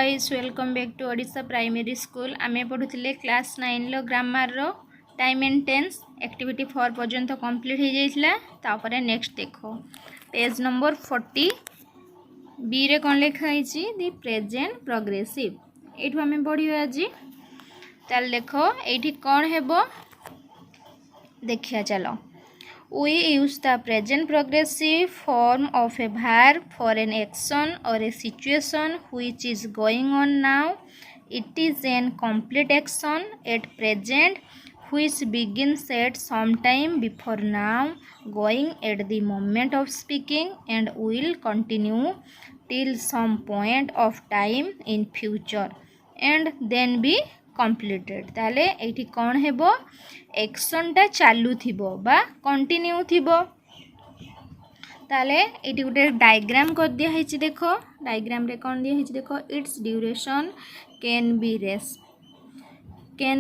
Guys welcome back to Odisha primary school आमे पढ़ुले class 9 लो ग्रामर रो टाइम एंड टेंस एक्टिविटी 4 पर्यंत कंप्लीट हो जाइछला। तापरे नेक्स्ट देखो पेज नंबर 40 बी रे कोन लिखा हिची दी प्रेजेंट प्रोग्रेसिव एठु आमे पढिबा आज। ताल देखो एठी कोन हेबो देखिया चलो। We use the present progressive form of a verb for an action or a situation which is going on now. It is an complete action at present which begins at some time before now, going at the moment of speaking, and will continue till some point of time in future and then be completed। ताले एठी कौन हेबो action टा चालू थिबो बा continue थिबो। ताले एठी गुटे डायग्राम कर दिया हिची देखो। डायग्राम रे कौन दिया हिची देखो its duration can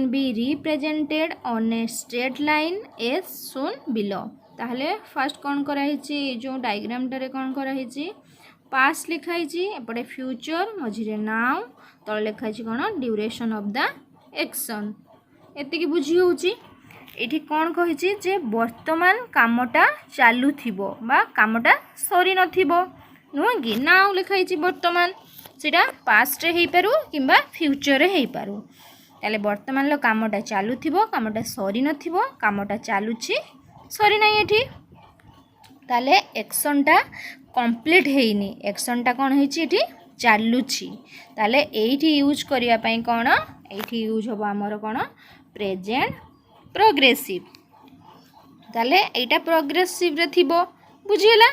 be represented on a straight line as shown below. ताहले फर्स्ट कौन करा हिची जो डायग्राम टारे कौन करा हिची पास्ट लिखा हिची एपटे फ्यूचर मझिरे नाउ तळे लिखा हिची कोन ड्यूरेशन ऑफ द एक्शन। एतिकी बुझी होउची। एठी कौन कहिची जे वर्तमान कामटा चालू थिबो बा कामटा सरी नथिबो नुह कि नाउ लिखा हिची वर्तमान सेटा पास्ट रे हेई पारु किंबा फ्यूचर रे हेई पारु। ताले वर्तमान लो कामटा चालू थिबो कामटा सरी नथिबो कामटा चालुची सरी नाही एठी। ताले एक्शन टा कंप्लीट हेइनी एक्शन टा कोन हेची एठी चालुची। ताले एठी यूज करिया पई कोन एठी यूज होबो हमर कोन प्रेजेंट प्रोग्रेसिव। ताले एटा प्रोग्रेसिव रे थिबो बुझियला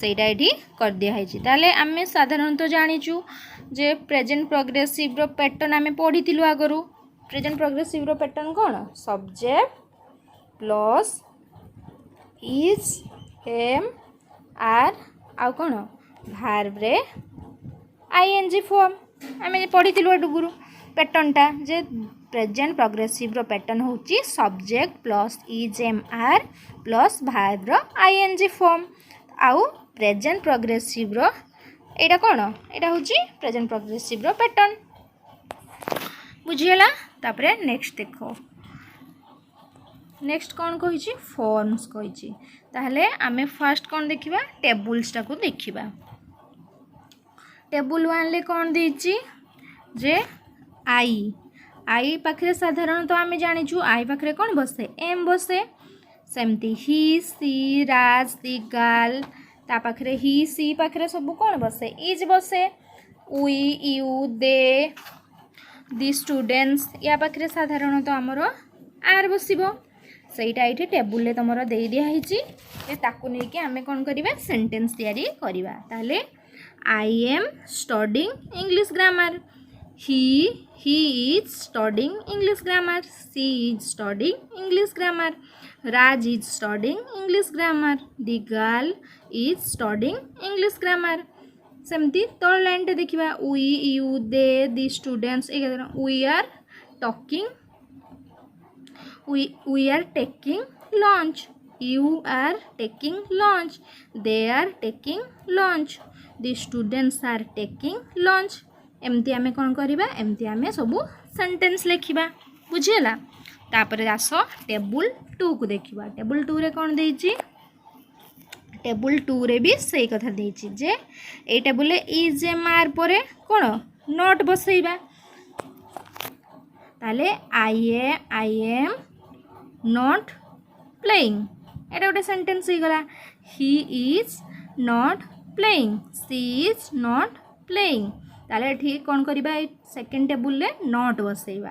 सेटा एठी कर दिया हैची। ताले आमे साधारणतः जानिचु जे प्रेजेंट प्रोग्रेसिव रो पैटर्न आमे पढितिलु आगरु। प्रेजेंट प्रोग्रेसिव रो पैटर्न कोन subject plus is am are आउ कोन वर्ब रे आईएनजी फॉर्म आमे पढितिलु अडुगुरु पैटर्न टा जे प्रेजेंट प्रोग्रेसिव रो पैटर्न होची subject plus is am are plus verb रो आईएनजी फॉर्म आउ प्रेजेंट प्रोग्रेसिव रो एटा कोन एटा होची प्रेजेंट प्रोग्रेसिव रो पैटर्न बुझियला। तापरे नेक्स्ट देखो नेक्स्ट कौन कहिची फॉर्म्स कहिची। ताहले आमे फर्स्ट कौन देखिबा टेबल्स टाको देखिबा। टेबल 1 ले कौन देची जे आई पाखरे साधारणतः आमे जानिचु आई पाखरे कौन बसे एम बसे सेमती ही सी राज दी गर्ल ता पाखरे ही सी पाखरे सब कौन बसे इज बसे we you they the students या पाखरे साधारणतः हमरो आर बसिबो सेटा एठी टेबल ले तमरो दे दिया हिची ए ताकू नै कि आमे कोन करिबा सेंटेंस तयारी करिबा। ताले I am studying English grammar he is studying English grammar, she is studying English grammar, Raj is studying English grammar, the girl is studying English grammar। सेमती तळ लाइन टे देखिबा we you they the students we are talking we are taking lunch, you are taking lunch, they are taking lunch, the students are taking lunch। एमती आमे कौन करिबा एमती आमे सबू सेंटेंस लिखिबा बुझियला। तापरे आसो टेबल 2 को देखिबा। टेबल 2 रे कौन देइची टेबल 2 रे भी सही कथा देइची जे ए टेबल इज एम आर परे कोन नोट बसैबा। ताले आई एम नॉट प्लेइंग एटा गोटे सेंटेंस ही गला। He is not playing she is not playing. ताले ठीक कौन करिबा सेकंड टेबल ले नॉट बसैबा।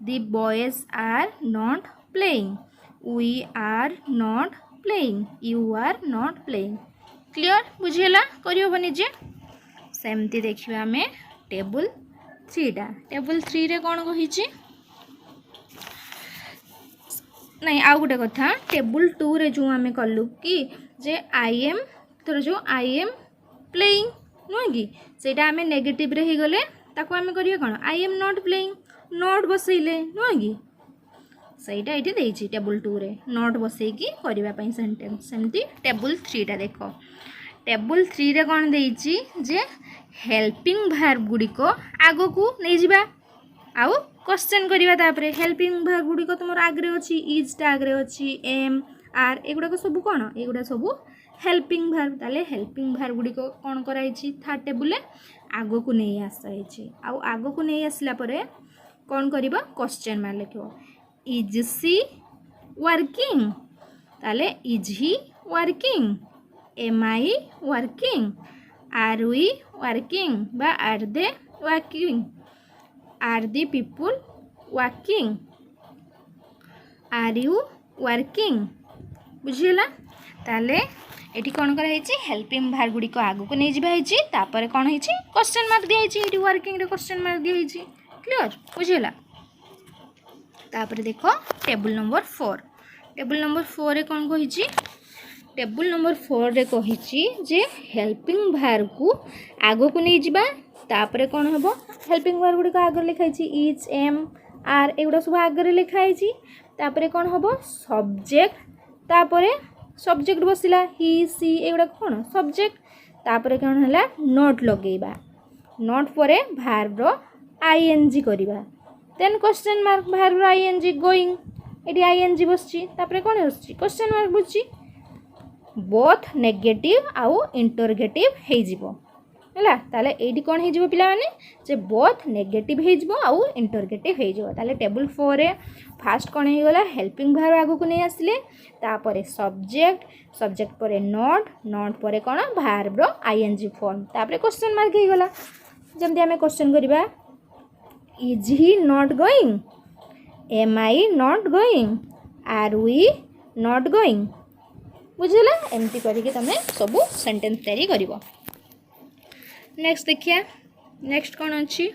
The boys are not playing we are not playing you are not playing. Clear बुझियला करियो बनी जे सेमती देखिबा हमें टेबल 3 टा। टेबल 3 रे कौन कहिची नहीं आ गोटे कथा टेबल 2 रे जो आमे कलु कि जे आई एम तोर जो आई एम प्लेइंग नुह कि सेटा आमे नेगेटिव रे ही गले ताको आमे करियो कोन I am not playing not बसैले नुह कि सेटा एठी देइची टेबल 2 रे नॉट बसै कि करिवा पई सेंटेंस। सेमती टेबल 3 टा देखो टेबुल 3 रे कौन देइछि जे हेल्पिंग वर्ब गुड़िक आग को नहीं जावा आउ क्वेश्चन करिवा तापरे हेल्पिंग वर्ब गुड़िक तुम आगे अच्छी इज टा आगे अच्छी एम आर एगुड़ाक सब कौन एगुड़ा सब हेल्पिंग वर्ब ताले हेल्पिंग वर्ब गुड़िक कौन कराई थर्ड टेबुल आग को नहीं आसाई आउ आग को नहीं आसला परे कौन करिबा क्वेश्चन मार्क लिखो इज सी वर्किंग ताले is he working am I working are we working बा are they working are the people working are you working बुझीला ताले एटी कौन कराई हेल्पिंग वर्ब गुड़िक आग को नहीं जावा तापर कौन है क्वेश्चन मार्क दिखाई वर्किंग रे क्वेश्चन मार्क दिखाई क्लियर बुझीला तापर देख टेबुल नंबर 4 टेबुल नंबर 4 रे कौन कही टेबुल नंबर 4 रे कही जे हेल्पिंग वर्ब को आग को नहीं जावा तापर कौन हम हेल्पिंग वर्ब गुड़िक आगे लिखाई इज एम आर एगुड़ा सब आगे लिखाई तापर कौन हम सब्जेक्ट तापर सब्जेक्ट बसला ही सी एगुड़ा कौन सब्जेक्ट तापर कौन है नोट लगेबा नोट पर वर्ब रो आईएनजी करिबा देन क्वेश्चन मार्क वर्ब रो आईएनजी गोइंग एटी आईएनजी बसची तापर कौन बसची क्वेश्चन मार्क बसची बोथ नेगेटिव आउ इंटरगेटिव हे जिवो हैला ताले एटी कौन हे जिवो पिला माने जे बोथ नेगेटिव हे जिवो आउ इंटरगेटिव हे जिवो ताले टेबल 4 रे फास्ट कौन हे गला हेल्पिंग वर्ब आगु को नहीं आसले तापर सब्जेक्ट सब्जेक्ट पर नोट नोट पर कौन वर्ब रो आईएनजी फॉर्म तापर क्वेश्चन मार्क हे गला जमती आमे क्वेश्चन करिबा is he not going am I not going are we not going बुझला एमती करके तमे सब सेंटेंस तैयारी करिवो नेक्स्ट देखिए नेक्स्ट कौन अच्छी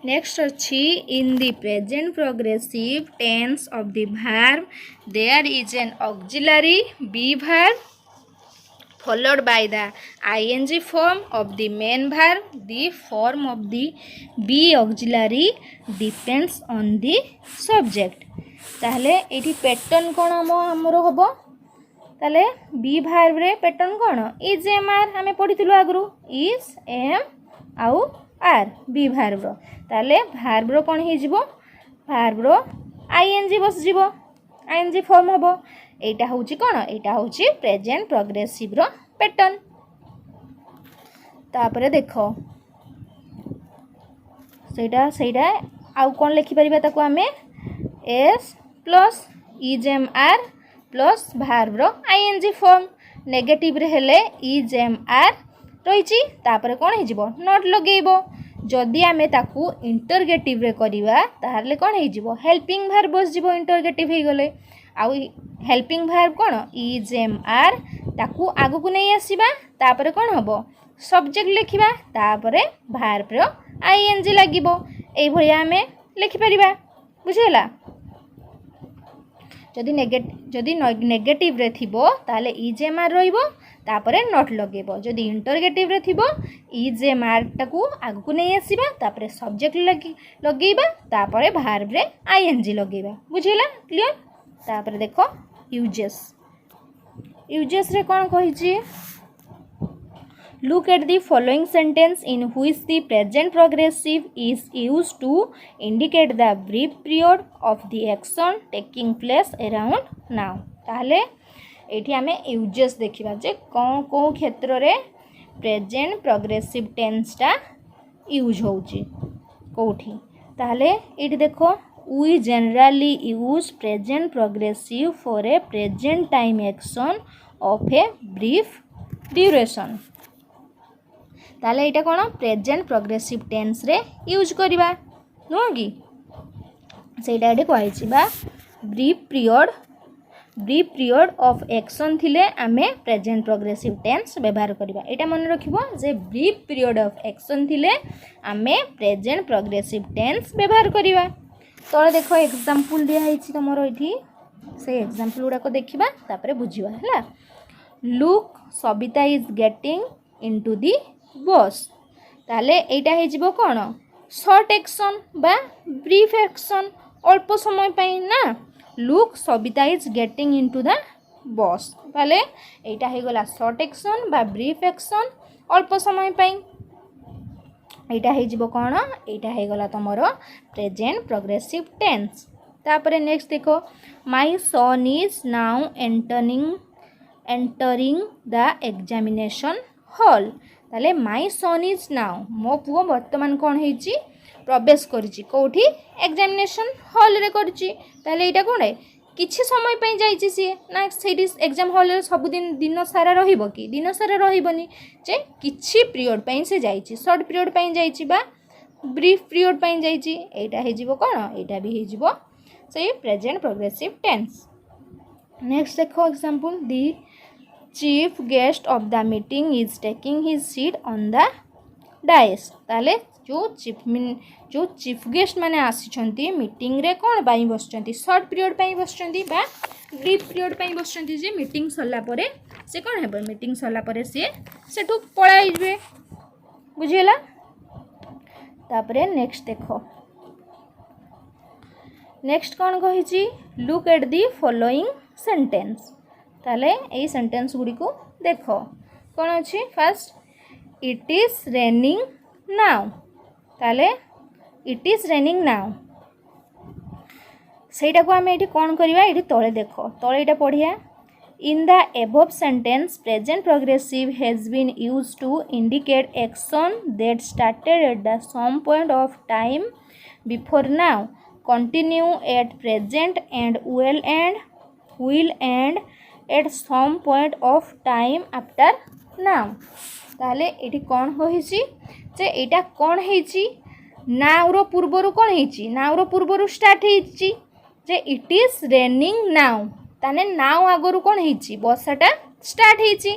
नेक्स्ट अच्छी in the present progressive tense of the verb there is an auxiliary be verb followed by the ing form of the main verb. The form of the be auxiliary depends on the subject. ताहले एठी pattern कौन हमर हबो ताले B verb रे pattern कौन is am are हमें पढ़िथिलु आगरु is M आउ आर बी वर्ब रो ताले वर्ब रो कौन हे जिवो वर्ब रो आईएनजी बस जिवो आईएनजी फॉर्म हबो एटा होची कौन एटा होची प्रेजेंट प्रोग्रेसिव रो पैटर्न तापरे देखो सेटा सेटा आउ कौन लिखि परिबा ताको हमें S plus is am are plus verb रो आईएनजी फॉर्म नेगेटिव रे हेले इज एम आर रहिची तापरे कौन हे जिवो नॉट लगेइबो जदि आमे ताकू इंटरगेटिव रे करिवा ताहले कौन हे जिवो हेल्पिंग वर्ब बस जिवो इंटरगेटिव हे गले आउ हेल्पिंग वर्ब कौन इज एम आर ताकू आगु को नहीं आसीबा तापरे कौन हबो सब्जेक्ट लिखिबा तापरे वर्ब रो आईएनजी लागिबो एई भलिया हमें लिखि परिबा बुझिला जदि नेगेटिव रे थिबो ताले इज एम आर रहिबो तापरे नॉट लगेबो जदि इंटरगेटिव रे थिबो इज एम आर टाकू आगु को नहीं आसीबा तापरे सब्जेक्ट लगेइबा तापरे वर्ब रे आईएनजी लगेइबा बुझिला क्लियर तापर देखो यूजेस यूजेस रे कौन कही look at the following sentence in which the present progressive is used to indicate the brief period of the action taking place around now ताहले एठी हमें यूजेस देखिबा जे को क्षेत्र रे प्रेजेंट प्रोग्रेसिव टेंस टा यूज होउची कोठी ताहले एठी देखो we generally use present progressive for a present time action of a brief duration ताले एटा कोन प्रेजेंट प्रोग्रेसिव टेंस रे यूज करिबा नो कि सेटा एटे कहैछि बा ब्रीफ पीरियड ऑफ एक्शन थिले आमे प्रेजेंट प्रोग्रेसिव टेंस व्यवहार करिबा एटा मन रखिबो जे ब्रीफ पीरियड ऑफ एक्शन थिले आमे प्रेजेंट प्रोग्रेसिव टेंस व्यवहार करिबा तले देखो एग्जांपल दिया है तुम ये से एग्जांपल गुड़ाक देखा तापर बुझा है look Sabita is getting into the बस ताले एटा हो कौन शॉर्ट एक्शन बा ब्रीफ एक्शन अल्प समय पाई ना look Sabita is getting into the bus ताले एटा हे गला शॉर्ट एक्शन बा ब्रीफ एक्शन अल्प समय पई एटा हे जिवो कोन एटा हे गला तमरो प्रेजेंट प्रोग्रेसिव टेंस। तापरे नेक्स्ट देखो my son is now entering the examination hall ताले माय सन इज नाउ मो पुओ वर्तमान कोन हेची प्रवेश करिची कोठी एग्जामिनेशन हॉल रे करिची ताले एटा कोन है किछि समय पे जाइछि सी ना सेठी एग्जाम हॉल रे सब दिन सारा रहिबो कि दिन सारा रहिबनी जे किछि पीरियड पे से जाइछि शॉर्ट पीरियड पे जाइछि बा ब्रीफ पीरियड पे जाइछि एटा हे जिवो कोन एटा भी हे जिवो से प्रेजेंट प्रोग्रेसिव टेंस। नेक्स्ट देखो example the chief guest of the meeting is taking his seat on the dais ताले जो चीफ गेस्ट माने आसी मीटिंग रे कौन पाई बसचंती शॉर्ट पीरियड पाई बसचंती बा ब्रीफ पीरियड पाई बसचंती जे मीटिंग सरला परे से कौन हेबो मीटिंग सरला परे से सेठू पळाई जबे बुझियला। तापरे नेक्स्ट देखो नेक्स्ट कौन कहिची look at the following sentence ताले एई सेंटेंस गुडी को देखो कौन अछि first it is raining now ताले इट इज रेनिंग नाउ सेटा को आमे एठी कोन करबा एठी तळे देखो तळे एटा पढिया in the above sentence present progressive has been used to indicate action that started at the some point of time before now continue at present and will end at some point of time after now ताले एठी कोन होईची जे एटा कोन हेची now रो पूर्वरु कोन हेची now रो पूर्वरु start हेची जे it is raining now ताने now आगरु कोन हेची वर्षाटा start हेची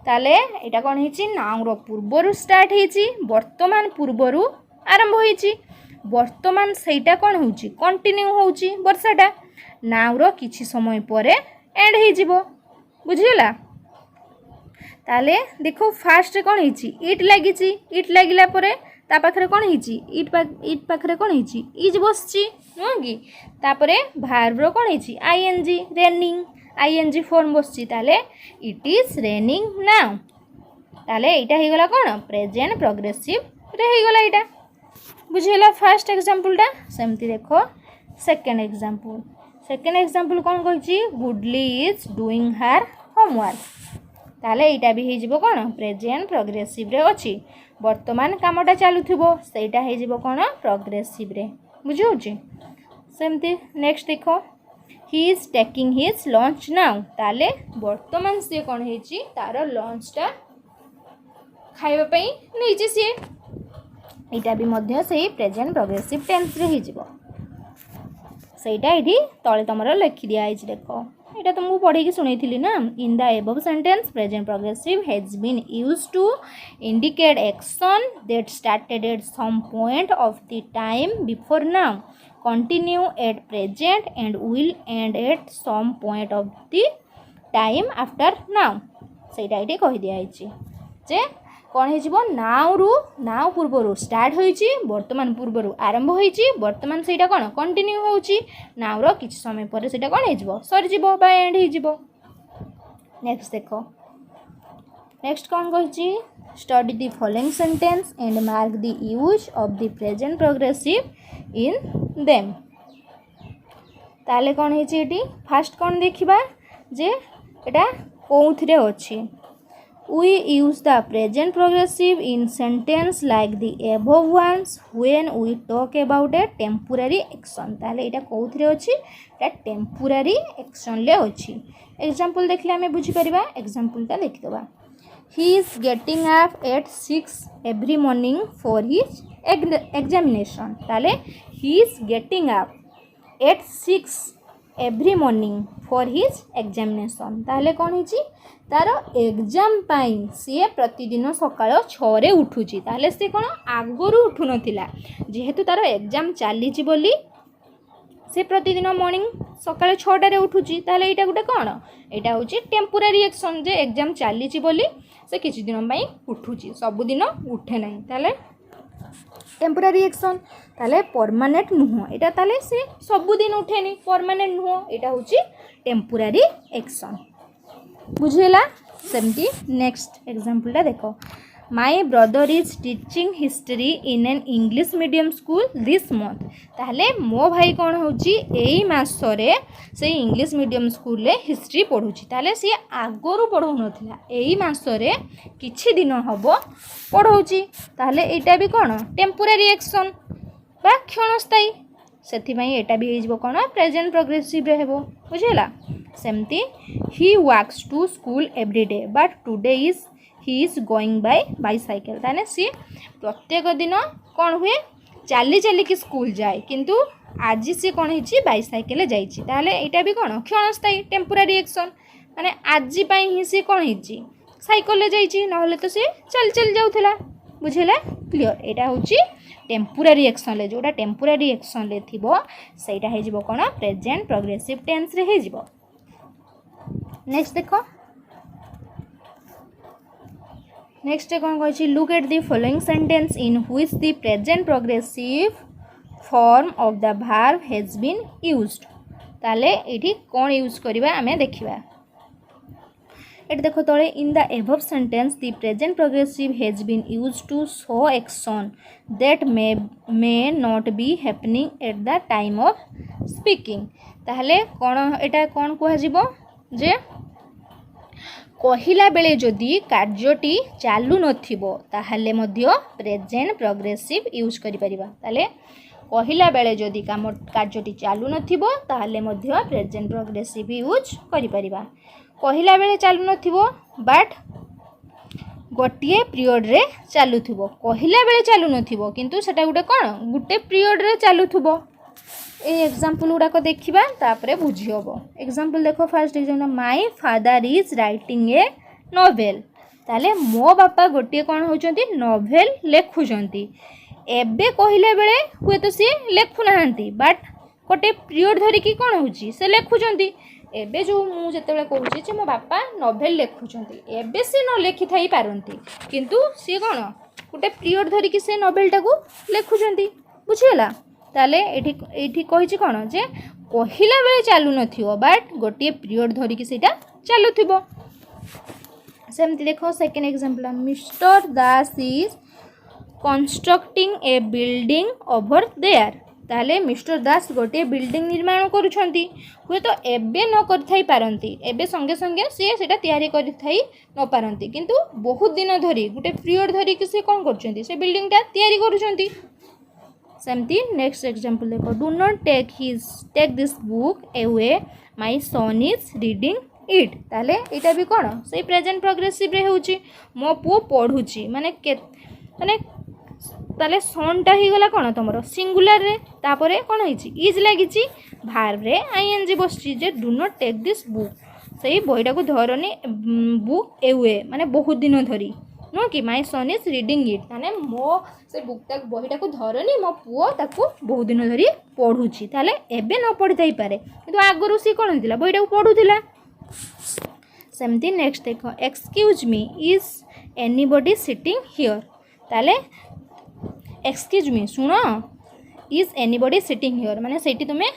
ताले एटा कोन हेची नाउ रो पूर्वरु स्टार्ट हेची वर्तमान पूर्वरु आरंभ होईची वर्तमान सेटा कोन होउची कंटिन्यू होउची वर्षाटा नाउ रो किछि समय परे एंड हे जिवो बुझियला। ताले देखो फास्ट रे कोन हेची इट लागिला परे ता पाखरे कोन हेची इट पाखरे कोन हेची इज बसची नो कि तापरे भार्ब रो कोन हेची आईएनजी रेनिंग आईएनजी फॉर्म बसची ताले इट इज रेनिंग नाउ ताले एटा हे गला कोन प्रेजेंट प्रोग्रेसिव रे हे गला एटा बुझियला फर्स्ट एग्जांपल टा सेमती देखो सेकंड एग्जांपल कोन कहची Gudli is doing her homework ताले एटा भी हे जिवो कोन प्रेजेंट प्रोग्रेसिव रे अछि वर्तमान कामटा चालुथिबो सेटा हे जिवो कोन प्रोग्रेसिव रे बुझौची सेमती नेक्स्ट देखो he is taking his lunch now ताले वर्तमान से कोन हेची तारो लंचटा खाइबा पई नैची से एटा भी मध्य से प्रेजेंट प्रोग्रेसिव टेंस रे हे जिवो सेटा एठी तळे तमरो लिखि दिया आइछ देखो एटा तुमको पढ़ी कि सुनैथिली ना in the above sentence present progressive has been used to indicate action that started at some point of the time before now continue at present and will end at some point of the time after now सेटा एठी कहि दिया आइछ जे कौन हो now पूर्वर start होइची वर्तमान पूर्वर आरंभ होइची वर्तमान सेटा कौन कंटिन्यू होउची नाउ रो किछ समय पर सेटा कौन हेजिवो सरी जिवो बा एंड हेजिवो। नेक्स्ट देखो नेक्स्ट कौन कहची study the following sentence and mark the use of the present progressive in them ताले कौन हेची एटी फास्ट कौन देखिबा जे एटा कोउथरे अछि We use the present progressive in sentence like the above ones when we talk about a temporary action ताले एटा कोउथरे अछि एटा temporary action ले अछि एग्जांपल देखले हमें बुझी परिबा एग्जांपल ता देखि दबा he is getting up at 6 every morning for his examination ताले he is getting up at 6 every morning for his examination ताले कोन हिची तारो एग्जाम पाई सी प्रतिदिन सकाळ 6 रे उठुची ताले से कोन आगरु उठु नथिला जेहेतु तारो एग्जाम चालीची बोली से प्रतिदिन मॉर्निंग सकाळ 6 रे उठुची ताले एटा गुटे कोन एटा होची टेम्पोरारी एक्शन जे एग्जाम चालीची बोली से किछि दिन पई उठुची सब दिन उठे नै ताले टेम्पोरारी एक्शन ताले परमानेंट नुह एटा ताले से सब दिन उठेनी परमानेंट नुह एटा होची टेम्पोरारी एक्शन बुझेला सेमती नेक्स्ट एग्जांपल देख my brother is teaching history in an English medium school this month ताहले मो भाई कौन होची एई मासरे से इंग्लिश मीडियम स्कूल रे हिस्ट्री पढ़ुची ताहले सी आगरु पढ़ौ नथिला एई मासरे किछि दिन हबो पढ़ौची ताहले एटा भी कौन टेम्पोरारी एक्शन बा क्षणस्थायी सेथिबाई एटा भी हेजबो कौन प्रेजेंट प्रोग्रेसिव रे हेबो बुझेला सेमती he walks to school every day but today is he is going by bicycle ताने सी प्रत्येक दिन कौन हुए चली चली कि स्कूल जाए किंतु आज सी कौन है बाइसाइकेल जाइए ताहले एटा भी कौन क्षणस्थायी टेम्पोरारी एक्शन माने आज ही सी कौन है साइकेल जाइए ना तो सी चल चल जाऊला बुझेला क्लियर एटा होची टेम्पोरारी एक्शन ले जोटा टेम्पोरारी एक्शन ले थिबो सेटा हे जिवो कोन प्रेजेंट प्रोग्रेसिव टेंस रे हे जिवो नेक्स्ट देखो नेक्स्ट कौन कही look at the following sentence in which the present progressive form of the verb has been used ताले एठी कौन यूज करबा हमें देखिबा एट देखो तले in the above sentence the present progressive has been used to show action that may not be happening at the time of speaking ताहले कौन एटा कौन कह जिवो जे कहिला बेले जदि कार्यटी चालू नथिबो ताहले मध्य प्रेजेंट प्रोग्रेसिव यूज करि परिबा ताले कहिला बेले जदि कार्यटी चालू नथिबो ताहले मध्य प्रेजेंट प्रोग्रेसिव यूज करि परिबा कहिला बेले चालू नथिबो बट गोटे पीरियड रे चालू थिबो कहिला बेले चालू नथिबो किंतु सेटा गुटे कोन गुटे पीरियड रे चालू थिबो ए एग्जांपल गुड़ाक देखा तापरे बुझी हम एग्जांपल देखो first example my father is writing a novel ताले मो बापा गोटे कौन होचंती नोवेल लेखुचंती एबे कहिला बेले हुए तो सी लेखु नाहंती बट गोटे पीरियड धरिकी कौन होची से लेखुचंती एबे जो मु जेतेबेले कहूची जे मो बापा नोवेल लेखुचंती एबे सी न लेखि थाई पारंती किंतु सी कौन गोटे पीरियड धरिकी से नोवेलटा को लेखुचंती बुझिला ताले एठी कहिछि कोन जे कहिला बेले चालू नथिबो बट गोटे पीरियड धरिकी सेटा चालू थिबो सेमति देखो second example mister Das is constructing a building over there ताले मिस्टर दास गोटे बिल्डिंग निर्माण करूछंती हुए तो एबे न कर थाई पारंती एबे संगे संगे से सेटा तयारी कर थाई न पारंती किंतु बहुत दिन धरी गोटे पीरियड धरी कि से कोन करछंती से बिल्डिंगटा तयारी करूछंती सेमती नेक्स्ट एग्जांपल देखो do not take this book away my son is reading it ताले एटा भी कोन से प्रेजेंट प्रोग्रेसिव रे होची मो पु पढुची माने ताले सन टा ही गला कोन तमरो सिंगुलर रे तापरे कोन हिची इज लागिची वर्ब रे आईएनजी बसची जे do not take this book सेही बहीटा को धरनी बुक अवे माने बहुत दिन धरी नो कि my son is reading it माने मो से बुकटा बहीटा को धरनी मो पुओ ताकू बहुत दिन धरी पढुची ताले एबे न पढि थाई पारे किंतु आगरु सी कोन हितला बहीटा को पढुथिला सेमती नेक्स्ट देखो excuse me is anybody sitting here ताले एक्सक्यूज मी सुनो इज एनीबॉडी सिटिंग हियर माने सेठी तुमे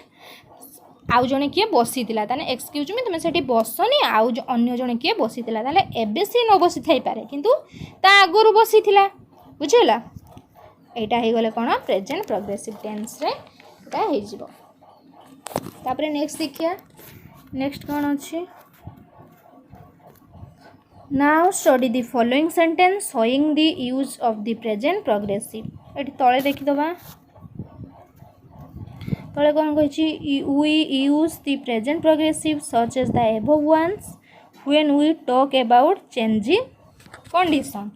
आउ जने किए बसीला ताने एक्सक्यूज मी तुम सेठी बसनी आउ अन्य जने किए बसीला ताले एबे सी न बसी थाई पारे किंतु ता आगरु बसीला बुझिला एटा हे गले कोन प्रेजेंट प्रोग्रेसिव टेंस रे एटा हे जिवो तापरे नेक्स्ट देखिया नेक्स्ट कोन अछि now study the following sentence showing the use of the present progressive एटी तळे देखि दबा तले कौन कही we use the present progressive such as the above ones when we talk about changing condition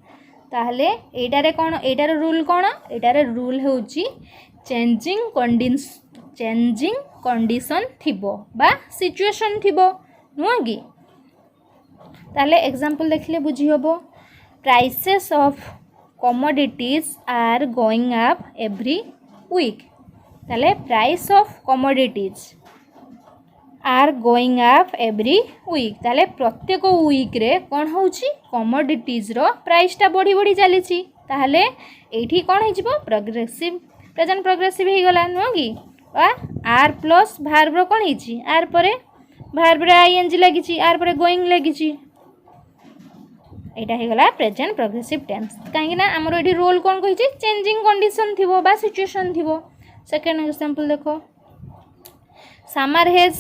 ताहले एटारे कौन एटार रूल कौन एटारे रूल होची चेंजिंग कंडीशन थिबो बा सिचुएशन थिबो नुह कि ताहले एग्जांपल देखले बुझी हबो prices of commodities are going up every week ताले price of commodities are going up every week ताले प्रत्येक वीक रे कौन होची कमोडिटीज रो प्राइस टा बढ़ी बढ़ी चली ताहले एठी कौन हो जिवो प्रोग्रेसिव प्रेजेंट प्रोग्रेसिव हो गला नुह कि आर प्लस भार्ब रो कौन हिची आर परे भार्ब रे आईएनजी लागिची आर परे गोइंग लागिची यहाँ हो गला प्रेजेंट प्रोग्रेसिव टेंस कहीं आमर ये रोल कौन कही चेंजिंग कंडीशन थी सिचुएशन थी। सेकेंड एग्जांपल देखो summer has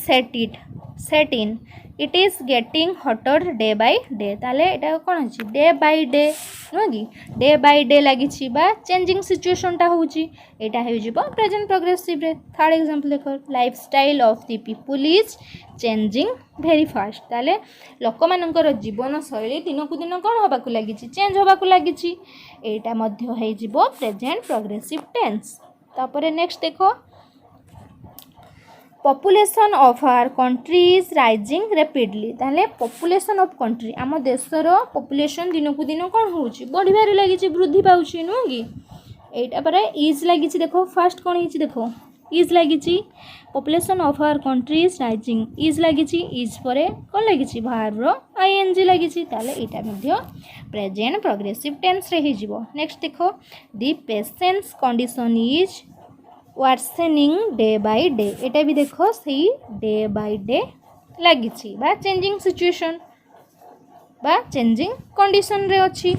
set in it is getting हटर डे बाय डे ताले एटा कौन अच्छी डे बाय डे नुह कि डे बाय डे लगी चेंजिंग सिचुएशनटा होता हो प्रेजेंट प्रोग्रेसिव रे। थर्ड एग्जांपल देखो lifestyle of the people is changing very fast ताले लोक मानकर जीवन शैली दिन को दिन कौन होगा लगी चेंज होगा लगी एटा प्रेजेंट प्रोग्रेसिव टेंस। तापर नेक्स्ट देखो population of our country is rising rapidly ताले पॉपुलेशन ऑफ कंट्री आम देशर पॉपुलेशन दिन को दिन कौन हो बढ़िबार लगी वृद्धि पाउछ नुह कि एटा पर इज लगी देखो फास्ट कौन है देखो इज लगी population of our country is rising is लगी इज पर कौन लगी भार्ब आईएनजी लगी ताले एटा मध्य प्रेजेंट प्रोग्रेसिव टेंस रे हिजिबो। नेक्स्ट देखो the patient's condition is worsening day by day एटा भी देखो सही डे बाय डे लगी चेंजिंग सिचुएशन बा चेंजिंग कंडीशन रे अच्छी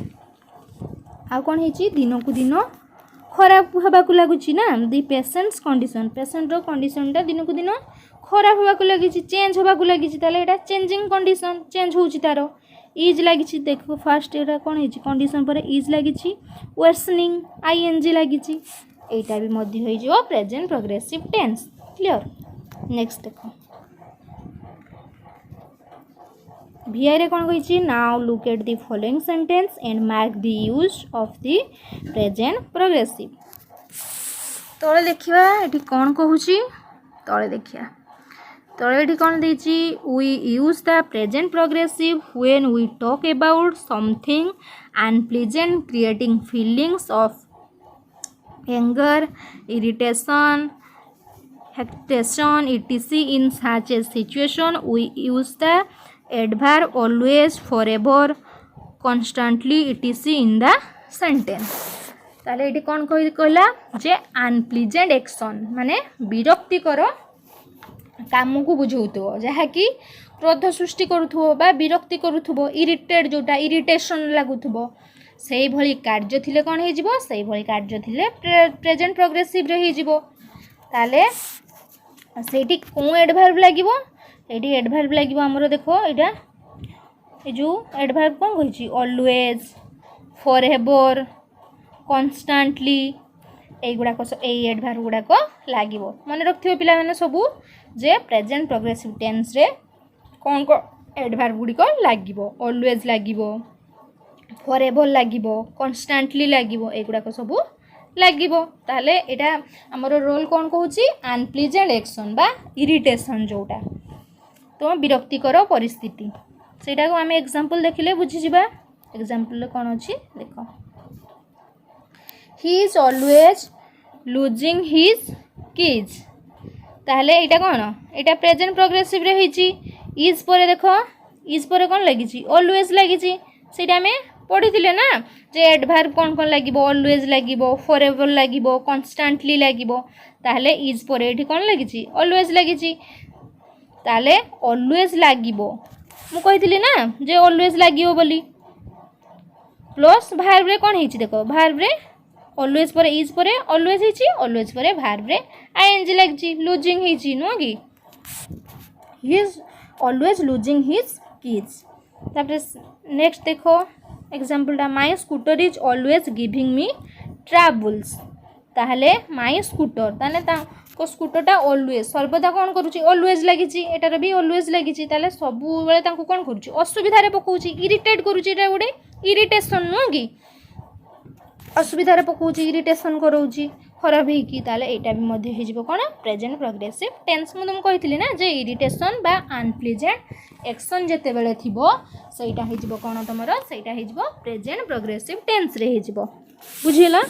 आ कौन है दिन को दिन खराब होगा लगुच ना दि पेशेंट्स कंडीशन पेशेंट कंडीशनटा दिन को दिन खराब होगा लगी चेंज होगा लगी चेंजिंग कंडीशन चेंज हो तार इज लगी देखो फास्ट यहाँ कौन है कंडीशन पर इज लगी वर्सनिंग आईएनजी लगी एटा भी मध्य हो present progressive tense clear. Next देखो VI रे कौन कही now look at the following sentence and mark the use of the present progressive. तले देखिबा एठी कौन कहूची तले देखिया तले एठी कौन देची we use the present progressive when we talk about something unpleasant creating feelings of anger irritation hesitation etc in such a situation we use the adverb always forever constantly etc in the sentence। ताले एटी कौन कहला जे unpleasant action माने विरक्तिकर काम को बुझाउथो जहाँकि क्रोध सृष्टि करुथबो बा विरक्ति करुथबो इरिटेट जोटा इरिटेशन लागुथबो सेही भली कार्य थिले कौन हे जिवो सेही भली कार्य थिले प्रेजेंट प्रोग्रेसिव रे हे जिवो ताले सेठी को एडवर्ब लागिवो एठी एडवर्ब लागिवो हमरो देखो एटा ए जो एडवर्ब कोन कहिछि ऑलवेज फॉरएवर कॉन्स्टेंटली ए गुडाको ए एडवर्ब गुडाको लागिवो मन रखथियो पिला माने सबु जे प्रेजेंट प्रोग्रेसिव टेंस रे कोन को एडवर्ब गुडी को लागिवो ऑलवेज लागिवो फॉरएवर लागिवो कॉन्स्टेंटली लागिवो ए गुडाको सबु लागिवो ताले एटा हमर रोल कौन कहूची अनप्लीजेंट एक्शन बा इरिटेशन जोटा तो विरक्तिकर परिस्थिति सेटा को आम एग्जांपल देखिले बुझी जिबा। एग्जांपल कौन अछि देखो ही is always losing his keys ताले एटा कौन एटा प्रेजेंट प्रोग्रेसिव रे हिची इज पर देखो इज पर कौन लागिची ऑलवेज लागिची सेटा में पढ़ी थिले ना जे एडवर्ब कौन कौन लागिबो ऑलवेज लागिबो फॉरएवर लागिबो कॉन्स्टेंटली लागिबो ताले इज पर एठी कौन लागिची ऑलवेज लागिची ताले ऑलवेज लागिबो मु कहिथिली ना जे ऑलवेज लागिबो बोली प्लस वर्ब रे कौन हिची देखो वर्ब रे ऑलवेज पर इज पर ऑलवेज हिची ऑलवेज पर वर्ब रे आईएनजी लागिची लूजिंग हिची नो कि he is always losing his keys. तापर नेक्स्ट देखो एग्जांपलटा my scooter is always giving me troubles ताहले माय स्कूटर ताने को स्कूटरटा ऑलवेज सर्वदा कौन करूची ऑलवेज लागिची एटार भी ऑलवेज लागिची ताले सबु बेले तांको कौन करूची असुविधा रे पकोची इरिटेट करूची एटा गुडे इरिटेशन नो कि असुविधा रे पकोची इरिटेशन करोची खराब है कि ताले एटा भी मध्य हे जिवो कोन प्रेजेंट प्रोग्रेसिव टेंस मु तुम कहितली ना जे इरिटेशन बा अनप्लीजेंट एक्शन जेते बेले थिबो सेटा हे जिवो कोन तमरो सेटा हे जिवो प्रेजेंट प्रोग्रेसिव टेंस रे हे जिवो बुझिला।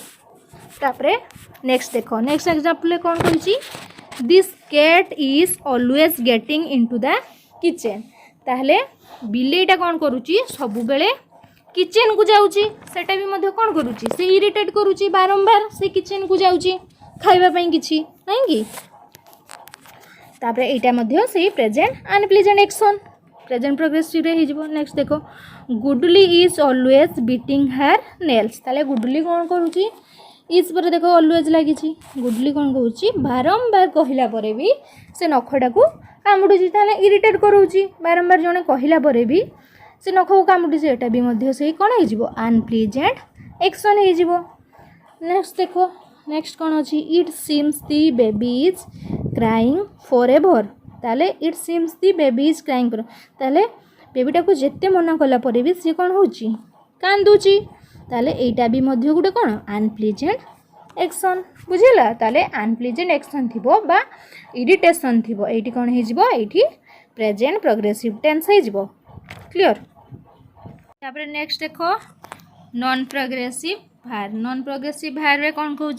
तापरे नेक्स्ट देखो नेक्स्ट एग्जांपल कौन कहिची this cat is always getting into the kitchen ताहले बिलेईटा कौन करूची सबु बेले किचन को जाऊँगी सेटा भी मध्य कौन करुच्ची से इरिटेट करुच्ची बारंबार से किचन को जाऊँगी खाइबापी किसी नहीं कि तापर एटा मध्य से present unpleasant action present progressive रे हो। नेक्स्ट देखो Gudli is always beating her nails ताले गुडली कौन करूची इज पर देखो ऑलवेज लगी गुडली कौन करूची बारंबार कहला परे भी से नखटा को कामुडुची ताले इरिटेट करूची बारंबार जने कहला परे भी से नख को कामुडुची एटा भी मध्य से कौन हो जिवो अनप्लीजेंट एक्शन हो जिवो। नेक्स्ट देखो नेक्स्ट कौन अच्छी it seems the baby is crying for ever ताले it seems the baby is crying for ताले बेबीटा को जिते मना कला पर भी सी कौन होची कांदुची ताले एटा भी मध्य गोटे कौन अनप्लीजेंट एक्शन बुझिला ताले अनप्लीजेंट एक्शन थिबो बा इरिटेशन थिबो एटी कौन हो जिवो एटी प्रेजेंट प्रोग्रेसिव टेंस हो जिवो क्लियर। तापर नेक्स्ट देखो non progressive verb non progressive verb रे कौन कहूँ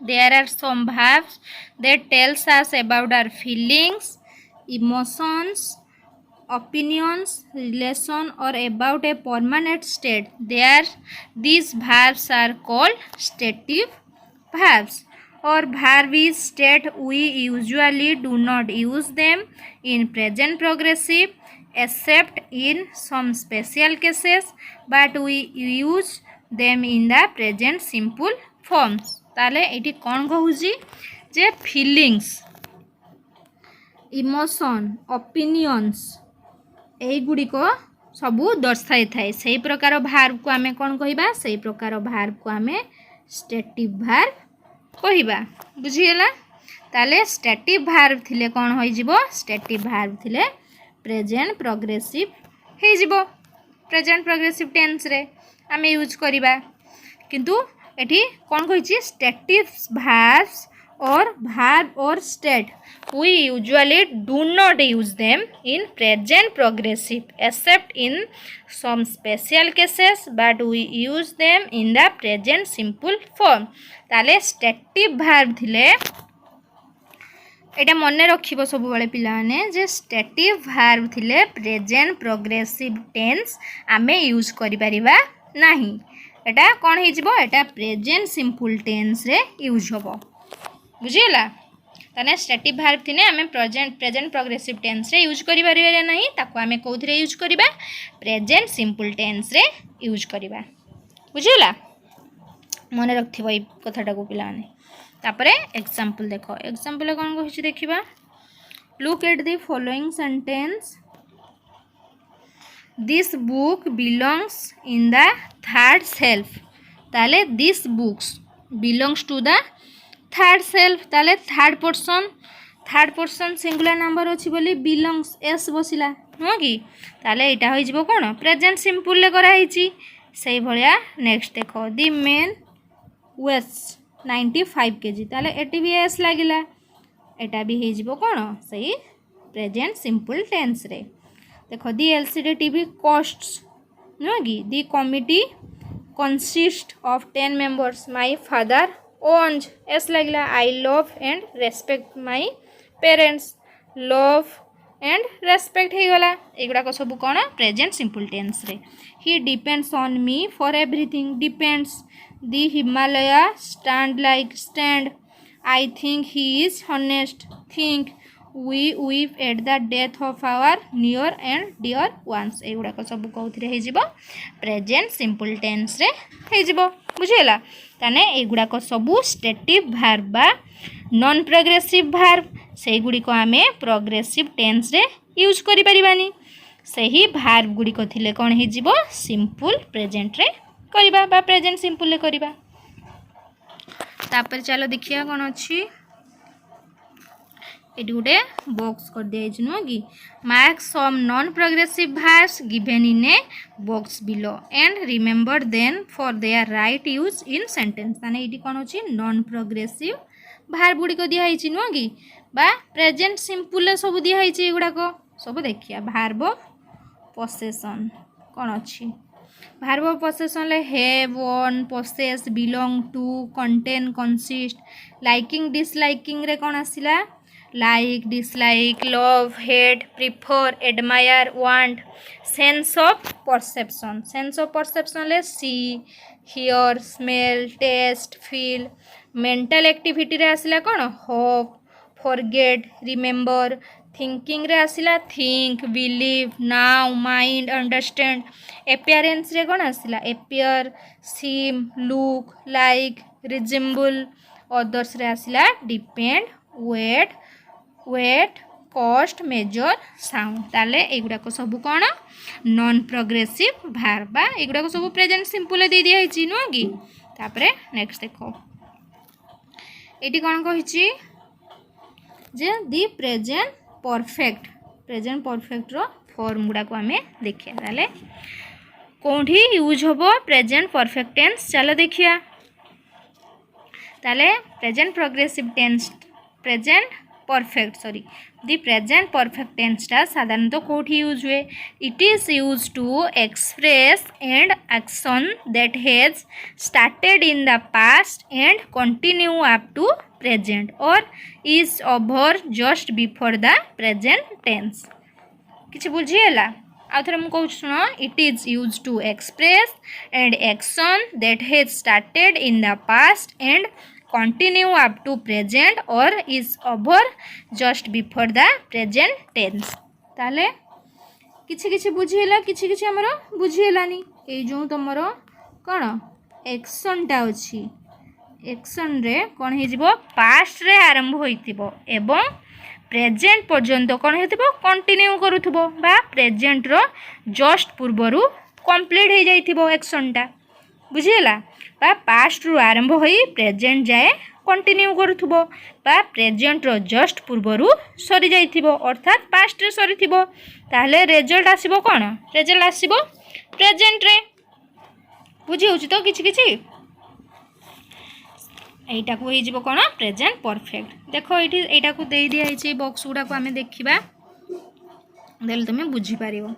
there are some verbs that tells us about our feelings emotions opinions relation or about a permanent state there these verbs are called stative verbs or verb is state we usually do not use them in present progressive except in some special cases but we use them in the present simple forms ताले एटी कौन कहूँ जे feelings emotion opinions एगुड़िक सबू दर्शाई थाए से प्रकार verb को आमे कौन कहिबा से प्रकार भार्ब को आमे स्टेटिव भार्ब कहिबा बुझीगला ताले स्टेटिव भार्ब थिले कौन होई जिवो स्टेटिव भार्ब थिले प्रेजेंट प्रोग्रेसिव हे जिवो प्रेजेंट प्रोग्रेसिव टेंस रे आमे यूज करिबा किंतु एठी कौन कहिछि stative भार्ब्स or verb or state we usually do not use them in present progressive except in some special cases but we use them in the present simple form ताले stative verb थिले एटा मन रखिबो सब बेले पिला माने जे stative verb थिले present progressive tense आमे use करि परिबा नाही एटा कोन हे जिवो एटा present simple tense रे यूज होबो बुझीगला ताने स्टेटिव भार्ब थिने आमे प्रेजेंट प्रोग्रेसिव टेंस रे यूज करि परिबा नाही ताको आमे कोथरे यूज करिबा प्रेजेंट सिंपल टेंस रे यूज करिबा बुझीगला मन रखथिबो ए कथाटा को पिला माने तापरे एग्जांपल देखो एग्जांपल कोन कहछि देखिबा look at the following sentence this book belongs in the third shelf ताले this books belongs to the third shelf ताले थर्ड पर्सन सिंगुलर नंबर अच्छी बोली बिलोंग्स एस बसिला नुह कि ताले एटा हो जिवो कोन प्रेजेंट सिंपल ले करा हिची सेही भलिया नेक्स्ट देखो दी मेन वेट्स 95 kg ताले एटी भी एस लागिला एटा भी हो जिवो कोन सेही प्रेजेंट सिंपल टेंस रे देखो दी एलसीडी टीवी कॉस्ट्स नुह कि the committee consist of 10 members my father owns S लगला I love and respect my parents love and respect हो गला एगुड़ा को सब कौन प्रेजेंट सिंपल टेंस रे he depends on me for everything depends the Himalaya stand like stand I think he is honest think we weep at the death of our near and dear ones एगुड़ा को सब कौन हो present simple tense रे हो बुझेगा ताने एगुड़ा को सबू स्टेटिव भार्ब बा नॉन प्रोग्रेसिव भार्ब से गुड़ी को आमे प्रोग्रेसिव टेंस रे यूज करि परिबानी सही भार्ब गुड़ी को थिले कोन हे जिवो सिंपल प्रेजेंट रे करिबा बा प्रेजेंट सिंपल रे करिबा तापर चलो देखिया कोन अछि एटी गोटे बॉक्स कर दिया नुह कि mark some non progressive verbs given in a box below and remember then for their right use in sentence ताने एटी कोन अछि नॉन प्रोग्रेसिव भार्ब गुडी को दिया हिची नुह कि बा प्रेजेंट सिंपल सब दिया हिची एगुडा को सब देखिया भार्ब पोसेशन कोन अछि भार्ब पोसेशन ले have own possess belong to contain consist liking disliking रे कोन आसिला like dislike love hate prefer admire want sense of perception ले see hear smell taste feel mental activity रे आसिला कोन hope forget remember थिंकिंग रे आसिला think believe know mind understand appearance रे कौन आसिला appear seem look like resemble others रे आसिला depend weigh weigh cost measure sound ताले एगुड़ाक सब कौन नॉन प्रोग्रेसिव भार्ब बा एगुड़ाक सब प्रेजेंट सिंपल दे दिया है नुह कि तापरे नेक्स्ट देख ये कौन कही जे दी प्रेजेंट परफेक्ट रो फॉर्म गुड़ा को आम देखिए ताले कौटी यूज हम प्रेजेंट परफेक्ट टेंस चलो देखिया ताले present progressive tense present perfect sorry the present perfect tense टा साधारणतः कौटी यूज हुए it is use to express and action that has started in the past and continue up to present और is over just before the present tense किसी बुझीगला आउ थे मुझे शुण it is use to express and action that has started in the past and continue up to present और is over just before the present tense ताले किछि किछि बुझीला किछि किछि हमर बुझीलानी ए जो तमरो कोन एक्शन टा अछि एक्शन रे कोन हे जिवो पास्ट रे आरंभ होइतिबो एवं प्रेजेंट पर्यंत कोन हेतिबो कंटिन्यू करूथबो बा प्रेजेंट रो जस्ट पूर्वरु कंप्लीट हे जाइतिबो एक्शन टा बुझीला बा पास्ट रु आरंभ होई प्रेजेंट जाए कंटिन्यू करूथबो बा प्रेजेंट रो जस्ट पूर्वरु सरी जाइतिबो अर्थात पास्ट रे सरीथिबो ताहले रिजल्ट आसीबो कोन रिजल्ट आसीबो प्रेजेंट रे बुझी होची तो किछि किछि एटा को होई जिवो कोन प्रेजेंट परफेक्ट देखो एठी एटा को देई दिया हिची बॉक्स गुडा को हमें देखिबा देल तुमे बुझी पारिबो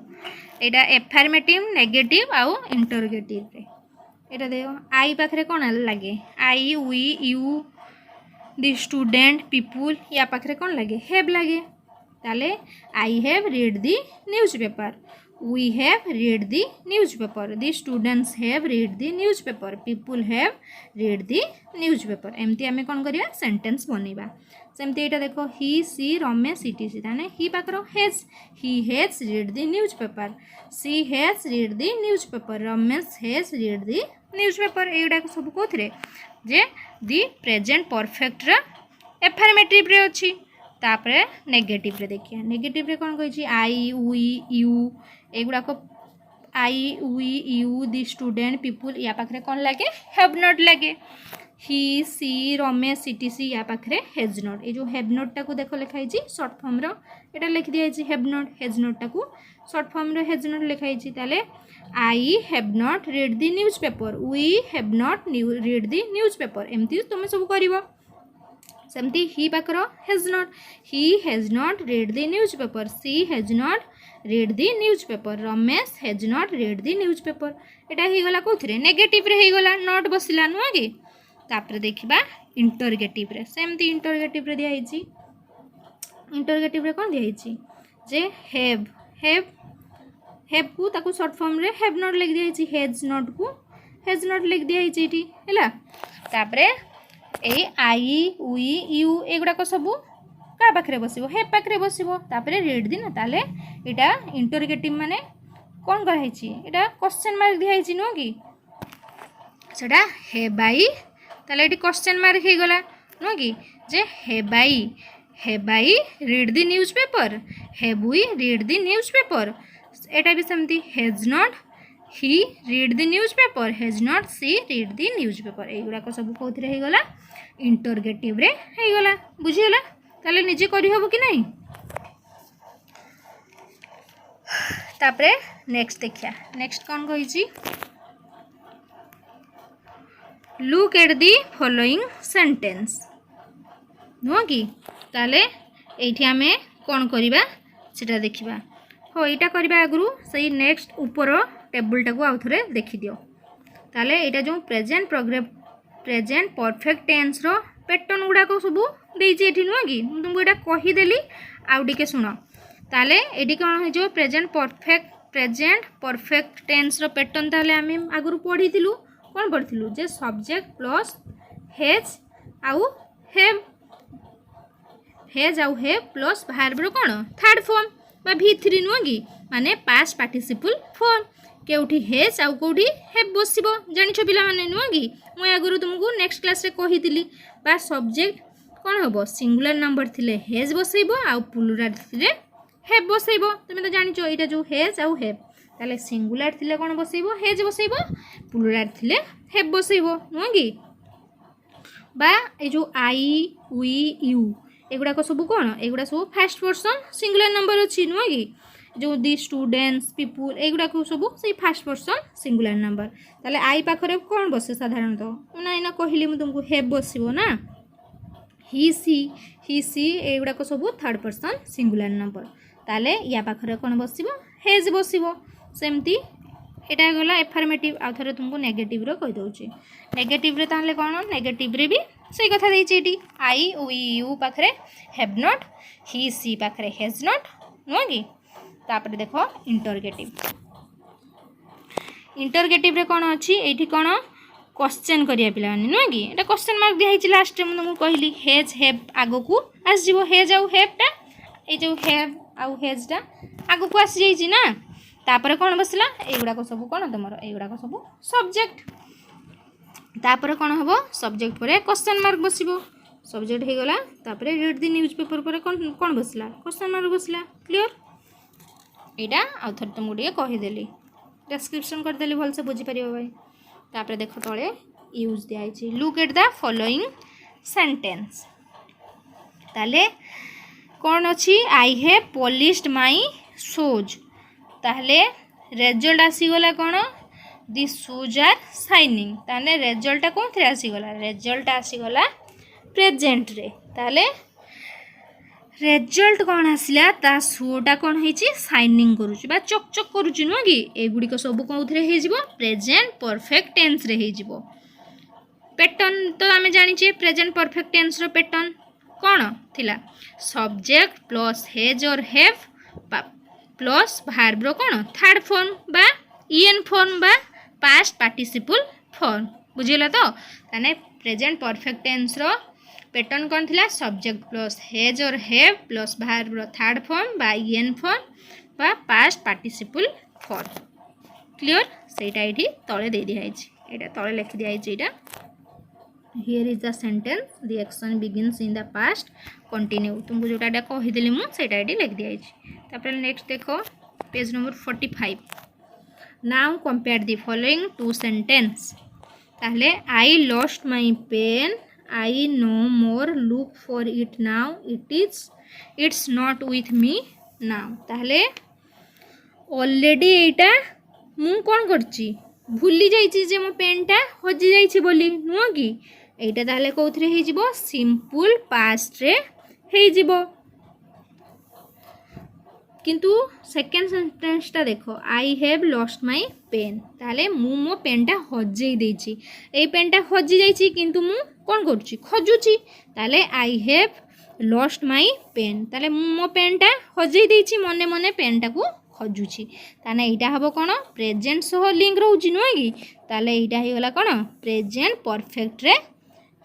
एटा एफर्मेटिव नेगेटिव आउ इंटरोगेटिव रे एटा देखो आई पाखरे कौन लगे I we you the student people या पाखरे कौन लगे हैव लगे ताले I have read the newspaper we have read the newspaper the students have read the newspaper people have read the newspaper एमती आम कौन करवा सेंटेंस बनइबा सेमती एटा देखो ही सी रमेश इटीसी ताने ही पाखर has he has read the newspaper she has read the newspaper Ramesh has read the newspaper एगुड़ा सब कौन जे दी प्रेजेंट परफेक्ट एफर्मेटिव रे अच्छी तापरे नेगेटिव रे देखिए नेगेटिव रे कौन कही आई वी यू एगुड़ाक I we you the student people या पाखरे कौन लगे हैव नॉट लगे ही सी रमेश इटीसी या पाखरे हैज नॉट ये जो हैव नॉट टाको देखो लिखाई शॉर्ट फॉर्म रो एटा लिखि दिया हैव नॉट हैज नॉट टाको शॉर्ट फॉर्म रो हैज नॉट लिखाई ताले I have not read the newspaper we have not read the newspaper एमती तुम सब कर सेमती ही पाखर has not he has not read the newspaper she has not read the newspaper Ramesh has not read the newspaper एटा ही गला कोथरे नेगेटिव रे ही गला नॉट बसिला नुआ कि तापर देखिबा इंटरोगेटिव रे सेमती इंटरोगेटिव रे दिया हिची इंटरोगेटिव रे कोन दिया हिची जे हैव हैव हैव को ताकू शॉर्ट फॉर्म रे हैव नॉट लिख दिया हिची हैज नॉट को हैज नॉट लिख दिया हिची इटी हैला तापरे ए आई वी यू एगुड़ा को सब क्या पाखे बसो हे पाखे बसो तापर रीड दी ना ताले एटा इंटरोगेटिव माने कौन कराई एटा क्वेश्चन मार्क दिखाई नुह कि सेटा हे बाई ताले एटी क्वेश्चन मार्क हो गला नुह कि जे हे बाई read the newspaper have we read the newspaper एटा भी सेमती has not he read the newspaper has not she read the newspaper एगुड़ाक सब कौन हो गला इंटरोगेटिव रे हो गला बुझीगला ताले निजे करी हबो कि नहीं तापरे नेक्स्ट देखिया नेक्स्ट कौन कही look at the following sentence नुह कि ताले एठी आमे कौन करिबा सेटा देखिबा हो एटा करिबा आगुरु सही नेक्स्ट ऊपर टेबल टाको आउ थरे देखि दियो ताले एटा जो प्रेजेंट परफेक्ट टेंस रो पैटर्न गुडा को सब देइछि एठी नुह कि तुमको एटा कहि देली आउ टिके सुनो ताले एठी कोन जो प्रेजेंट परफेक्ट टेंस रो पैटर्न ताले आमे आगुरु पढिथिलु कोन पढिथिलु जे सब्जेक्ट प्लस हैज आउ हेज आउ हेव प्लस भार्बर कौन थर्ड फॉर्म बा V3 नुह कि माने पास्ट पार्टिसिपल फॉर्म केउठी हेज आउ कोठी हेव बसिबो जानिछो पिला माने नुह कि मु आगुरु तुमको नेक्स्ट क्लास रे कहितिली बा सब्जेक्ट कौन हबो सिंगुलर नंबर थिले हेज बसैबो आउ प्लुराल थिले हेव बसैबो तुमे तो जानिछो एटा जो हेज आउ हेव ताले सिंगुलर थिले कौन बसैबो हेज बसैबो प्लुराल थिले हेव बसैबो नुह कि बा ए जो आई वी यू एगुड़ाक सब कौन एगुड़ा सब फास्ट पर्सन सिंगुलर नंबर अच्छी नुह कि जो दी स्टूडेंट्स पीपुल एगुड़ाक सब से फास्ट पर्सन सिंगुलर नंबर ताले आई पाखरे कौन बसे साधारणतः ना कहली मुझे तुमको हेव बसो ना ही सी एगुड़ाक सब थर्ड पर्सन सिंगुलर नंबर ताले या पाखरे कौन बसो हेज बसो सेमती एटा गला एफर्मेटिव आउ थरे तुमको नेगेटिव रो कहि दउची नेगेटिव रे ताले कोन नेगेटिव रे भी सही कथा देछि एटी आई वी यू पाखरे हैव नॉट ही सी पाखरे हैज नॉट नो कि तापर देखो इंटरगेटिव रे कोन अछि एठी कोन क्वेश्चन करिया पिला नो कि एटा क्वेश्चन मार्क दिया हिछि लास्ट रे तुमको कहली हेज हैव आगो को आस जिवो हेज आउ हैव टा ए जो हैव आउ हेज टा आगो को आस जाइछि ना तापर कौन बसला एगुड़ाक सब कौन तुम एगुड़ाक सब सब्जेक्ट तापर कौन हम सब्जेक्ट पर क्वेश्चन मार्क बसो सब्जेक्ट हो गला तापर रीड दी न्यूज पेपर पर कौन बसला क्वेश्चन मार्क बसला क्लियर एटा आउ थर तुमको टे कहीदेली डिस्क्रिप्शन करदेली भलसे बुझीपर भाई तापर देख तले यूज दिखाई look at the following sentence ताले कौन अच्छी I have polished my shoes ताहले रेजल्ट आसीगला कौन दि शूज आर शाइनिंग ताहले रेजल्ट कौन थे आसीगला रेजल्ट आसीगला प्रेजेंट रे ताहले रेजल्ट कौन आसला ता शूटा कौन होइछि शाइनिंग करूछि बा चकचक करूछि नुह कि एगुडी को सब कोथरे हे जिवो प्रेजेंट परफेक्ट टेंस रे हे जिवो पैटर्न तो आमे जानि छे प्रेजेंट परफेक्ट टेंस रो पैटर्न कौन थिला सब्जेक्ट प्लस हेज और हैव प्लस भार्ब रो कौन थर्ड फॉर्म बा ईएन फॉर्म बा पास्ट पार्टिसिपल फॉर्म बुझिला तो ताने प्रेजेंट परफेक्ट टेंस रो पैटर्न कौन थिला सब्जेक्ट प्लस हेज और हैव प्लस भार्ब रो थर्ड फॉर्म बा ईएन फॉर्म बा पास्ट पार्टिसिपल फॉर्म क्लियर सेटा एठी तळे दे दिया हिच एटा तळे लिखि दिया hitch Etah here is the sentence the action begins in the past continue तुमको जोटा कही देली मु सेटा एठी लिख दिया हिच तापर नेक्स्ट देखो page number 45 now compare the following two sentence ताहले I lost my pen I no more look for it now it's not with me now ताहले ऑलरेडी एटा मु कोन करची भूली जाइछि जे मो पेनटा हजि जाइछि बोली नुह कि एटा ताहले कोथरे हे जिवो सिंपल पास्ट रे हे जिवो किंतु सेकेंड सेंटेंसटा देखो I have lost my pen ताहले मु मो पेनटा हजै देछि ए पेनटा हजि जाइछि किंतु मु कोन करछि खजुछि ताहले I have lost my pen ताहले मु मो पेनटा हजै देछि मने मने पेनटा को खजुछि ताने एटा हबो कोन प्रेजेंट सह लिंक रहउछि नुह कि ताले एटा हे गला कोन प्रेजेंट परफेक्ट रे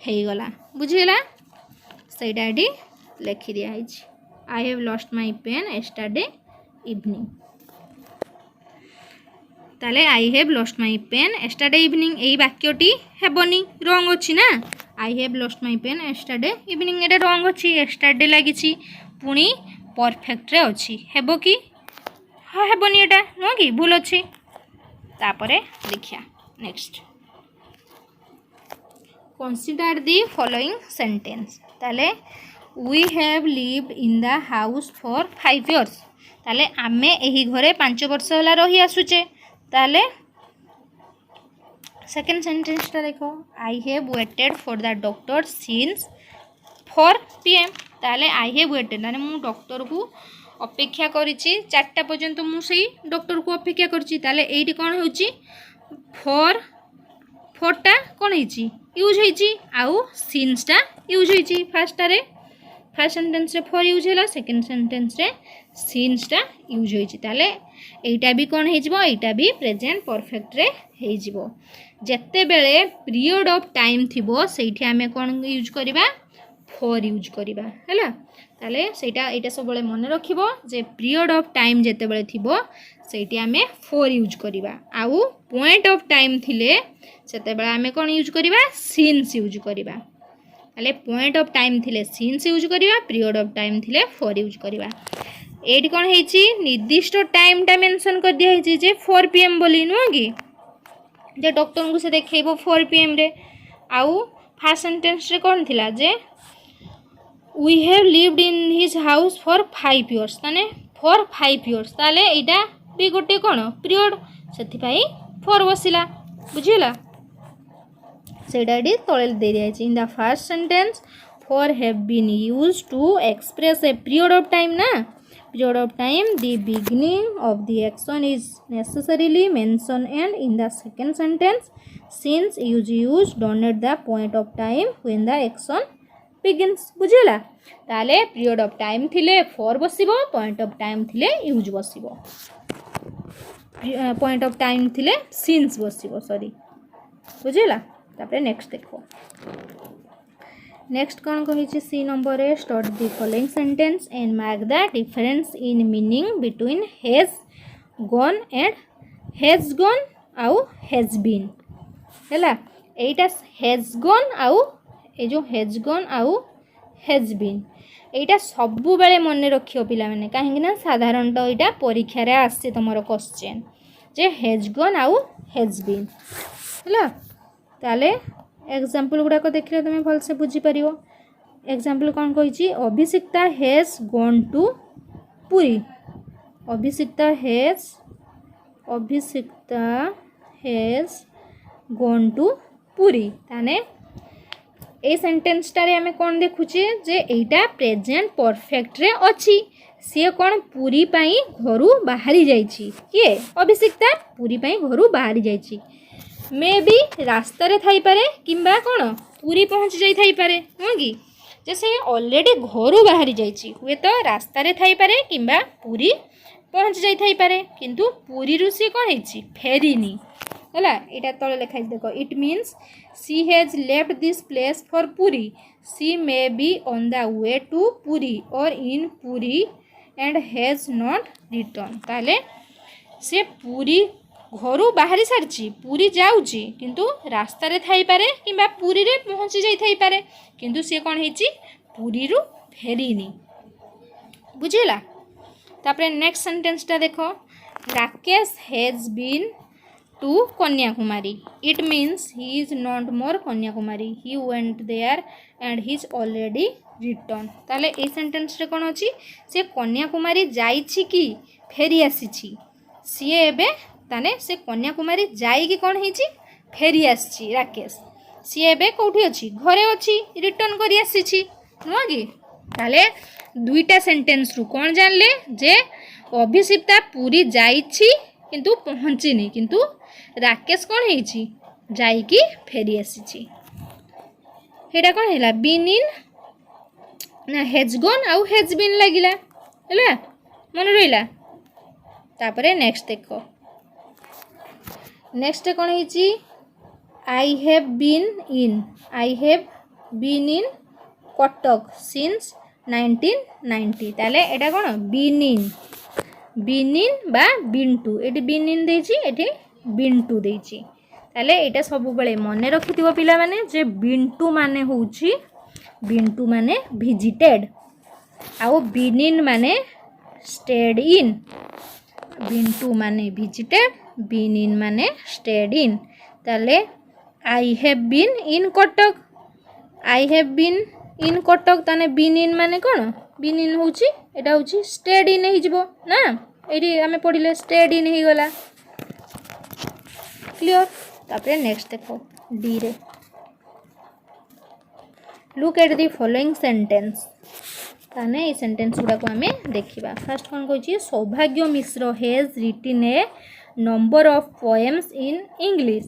हे गला बुझिला सेटा एटी लिखि दिया हिछि I have lost my pen yesterday evening ताले I have lost my pen yesterday evening एई वाक्यटी हेबनी रॉन्ग अछि ना I have lost my pen yesterday evening Etah wrong अछि yesterday लागिछि पुनी परफेक्ट रे अछि हेबो कि हां हेबनी एटा नो कि भूल अछि तापरे देखिया next consider the following sentence ताले we have lived in the house for 5 years ताले आमे एही घरे 5 वर्ष होला रही आसुचे ताले सेकंड सेंटेंस ता देखो I have waited for the doctor since 4 PM ताले आई हैव वेटेड माने मु डॉक्टर को अपेक्षा करिछि 4टा पर्यंत मु सही डॉक्टर को अपेक्षा करिछि ताले एठी कोन होछि फोरटा कोन हिछि यूज हिछि आउ सिंस टा यूज हिछि फर्स्ट सेंटेंस रे फॉर यूज हैला सेकंड सेंटेंस रे सिंस टा यूज होइछि ताले एटा भी कोन हे जिवो एटा भी प्रेजेंट परफेक्ट रे हे जिवो जत्ते बेले पीरियड ऑफ टाइम थिबो सेठी हमें कोन यूज करबा फॉर यूज करिबा हैला ताले सेटा एटा सब बळे मन रखिबो जे पीरियड ऑफ टाइम जेते बळे थिबो सेठी आमे फॉर यूज करिबा आउ पॉइंट ऑफ टाइम थिले सेते बळे आमे कोन यूज करिबा सिंस यूज करिबा ताले पॉइंट ऑफ टाइम थिले सिंस यूज करिबा पीरियड ऑफ टाइम थिले फॉर यूज करिबा एटी कोन हेची निर्दिष्ट टाइम टा मेंशन कर दिया हेची जे 4 pm बोली नुआ कि जे डॉक्टर को से देखैबो 4 pm रे आउ फर्स्ट सेंटेंस रे कोन थिला जे we have lived in his house for 5 years ताने फॉर 5 years ताले एटा भी गोटे कोन पीरियड सेथि पई 4 बसिला बुझिला सेटा डी तळे दे दिया in the first sentence for have been used to express a period of time ना period of time the beginning of the action is necessarily mentioned and in the second sentence since is used denote the point of time when the action begins बुझिला ताले period of time थिले for बसिबो point of time थिले use बसिबो point of time थिले since बसिबो sorry बुझिला तापरे नेक्स्ट देखो नेक्स्ट कौन कही सी number A study the following sentence and mark the difference in meaning between has gone and has gone आउ हैज बीन हैला एटा हैज गॉन आउ ए जो हैज गॉन आउ हैज बीन एटा सबु बेले मन रखियो पिला माने काहे ना साधारणतः एटा परीक्षा रे आसे तमरो क्वेश्चन जे हैज गॉन आउ हैज बीन हैला ताले एग्जाम्पल गुड़ाक देखिले तुम भलसे बुझीपर एग्जाम्पल कौन कही Abhishikta has gone to Puri Abhishikta has gone to Puri ताने ए सेंटेंस टारे आमे कौन देखुचे जे एटा प्रेजेंट परफेक्ट रे अछि सी कौन पुरी पाई घरू बाहरी जाइछि किए अभिषिक्ता पुरी पाई घरू बाहरी जाइछि मे भी रास्ता रे थाई पारे किंबा कोन पूरी पहुँच जाई थाई पारे हाँ कि जैसे ऑलरेडी घरू बाहरी जाइछि हुए तो रास्ता रे थाई पारे किंबा पूरी पहुँच जाई थाई पारे किंतु पूरी रु सी कोन हेछि फेरीनी हैला एटा तळे लेखा देखो it means she has left this place for Puri she may be on the way to Puri or in Puri and has not return ताले से पूरी घरू बाहरी सारी पूरी जाऊँगी किंतु रास्ता रे थाई पारे किंबा पूरी रे पहुँची जाई थाई पारे किंतु सी कौन हेची पूरी रु फेरीनी बुझिला तापरे नेक्स्ट सेंटेंस टा देखो Rakesh has been to Kanyakumari it means he is not more Kanyakumari he went there and he is already return ताले ए सेंटेंस रे कौन अछि से कन्याकुमारी जाइछि कि फेरी आसीछि सी एबे ताने से कन्याकुमारी जाइकी कौन हेची फेरी आसी राकेश सी एबे कोठी अछि घरे अछि रिटर्न करी आसीछि नुआ कि ताले दुईटा सेंटेंस रु कौन जानले जे अभिषिप्ता पूरी जाइछि किंतु पहुँचीनी किंतु राकेश कौन हेची जाइकी फेरी आसीछि हेटा कौन हैला बीन इन ना हैज गॉन आउ हैज बीन लागिला हैला मन रहिला तापरे नेक्स्ट देखो नेक्स्ट कौन है I have been in Cuttack since 1990 ताले एटा कौन बीन इन बा बिंटू एटी बीन इन देछि एटी बिंटू देछि ताले एटा सब बेले मन रखिथिबो पिला माने जे बिंटू माने विजिटेड आउ बीन इन माने स्टेड इन बिंटू माने विजिटेड बीन इन माने स्टेड इन ताले I have been in Cuttack ताने बीन इन माने कौन बीन इन होची एटा होची स्टेड इन ही जिवो ना एटी आमे पढिले स्टेड इन ही गला क्लियर तापरे नेक्स्ट देखो डी रे look at the following sentence ताने ए सेंटेंस गुडा को आमे देखिबा फर्स्ट कोन कहछि Saubhagya Mishra has written a number of poems in English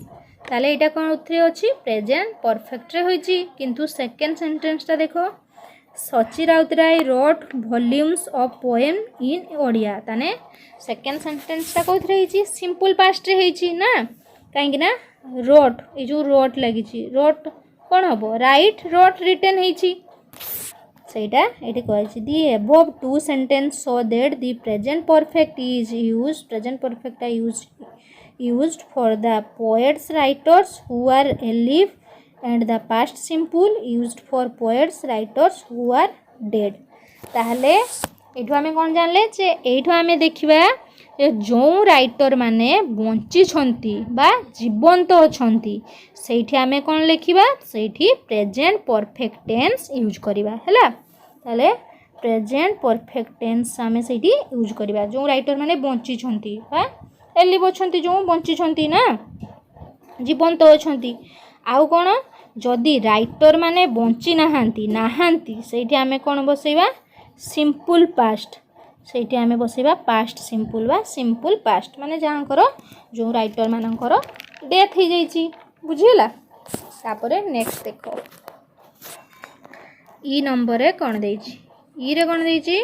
ताले एटा कोन उतरे अछि प्रेजेंट परफेक्ट रे होइछि किंतु सेकंड सेंटेंस ता देखो Sachi Routray wrote volumes of poem in Odia ताने सेकंड सेंटेंस ता कोथरे होइछि सिंपल पास्ट रे होइछि ना काहे कि ना रोट ए जो रोट लागिछि रोट कोन हबो राइट रोट रिटन होइछि ସେଇଟା ଏଠି କୁହାଯାଇଛି ଦି above two sentence so that the present perfect is used for the poets writers who are alive and the past simple used for poets writers who are dead। ତାହେଲେ ଏଇଠୁ ଆମେ କ'ଣ ଜାଣିଲେ ଯେ ଏଇଠୁ ଆମେ ଦେଖିବା ଯେଉଁ ରାଇଟର ମାନେ ବଞ୍ଚିଛନ୍ତି ବା ଜୀବନ୍ତ ଅଛନ୍ତି ସେଇଠି ଆମେ କ'ଣ ଲେଖିବା ସେଇଠି ପ୍ରେଜେଣ୍ଟ ପରଫେକ୍ଟ ଟେନ୍ସ ୟୁଜ୍ କରିବା ହେଲା। ତାହେଲେ ପ୍ରେଜେଣ୍ଟ ପରଫେକ୍ଟ ଟେନ୍ସ ଆମେ ସେଇଠି ୟୁଜ୍ କରିବା ଯେଉଁ ରାଇଟର ମାନେ ବଞ୍ଚିଛନ୍ତି ବା ଏଲିଭ୍ ଅଛନ୍ତି ଯେଉଁ ବଞ୍ଚିଛନ୍ତି ନା ଜୀବନ୍ତ ଅଛନ୍ତି। ଆଉ କ'ଣ ଯଦି ରାଇଟର ମାନେ ବଞ୍ଚି ନାହାନ୍ତି ସେଇଠି ଆମେ କ'ଣ ବସେଇବା ସିମ୍ପଲ୍ ପାଷ୍ଟ ସେଇଠି ଆମେ ବସେଇବା ପାଷ୍ଟ ସିମ୍ପଲ୍ ବା ସିମ୍ପଲ୍ ପାଷ୍ଟ ମାନେ ଯାହାଙ୍କର ଯେଉଁ ରାଇଟର ମାନଙ୍କର ଡେଥ୍ ହେଇଯାଇଛି ବୁଝିହେଲା। ତାପରେ ନେକ୍ସଟ ଦେଖ ଇ ନମ୍ବରରେ କ'ଣ ଦେଇଛି ଇରେ କ'ଣ ଦେଇଛି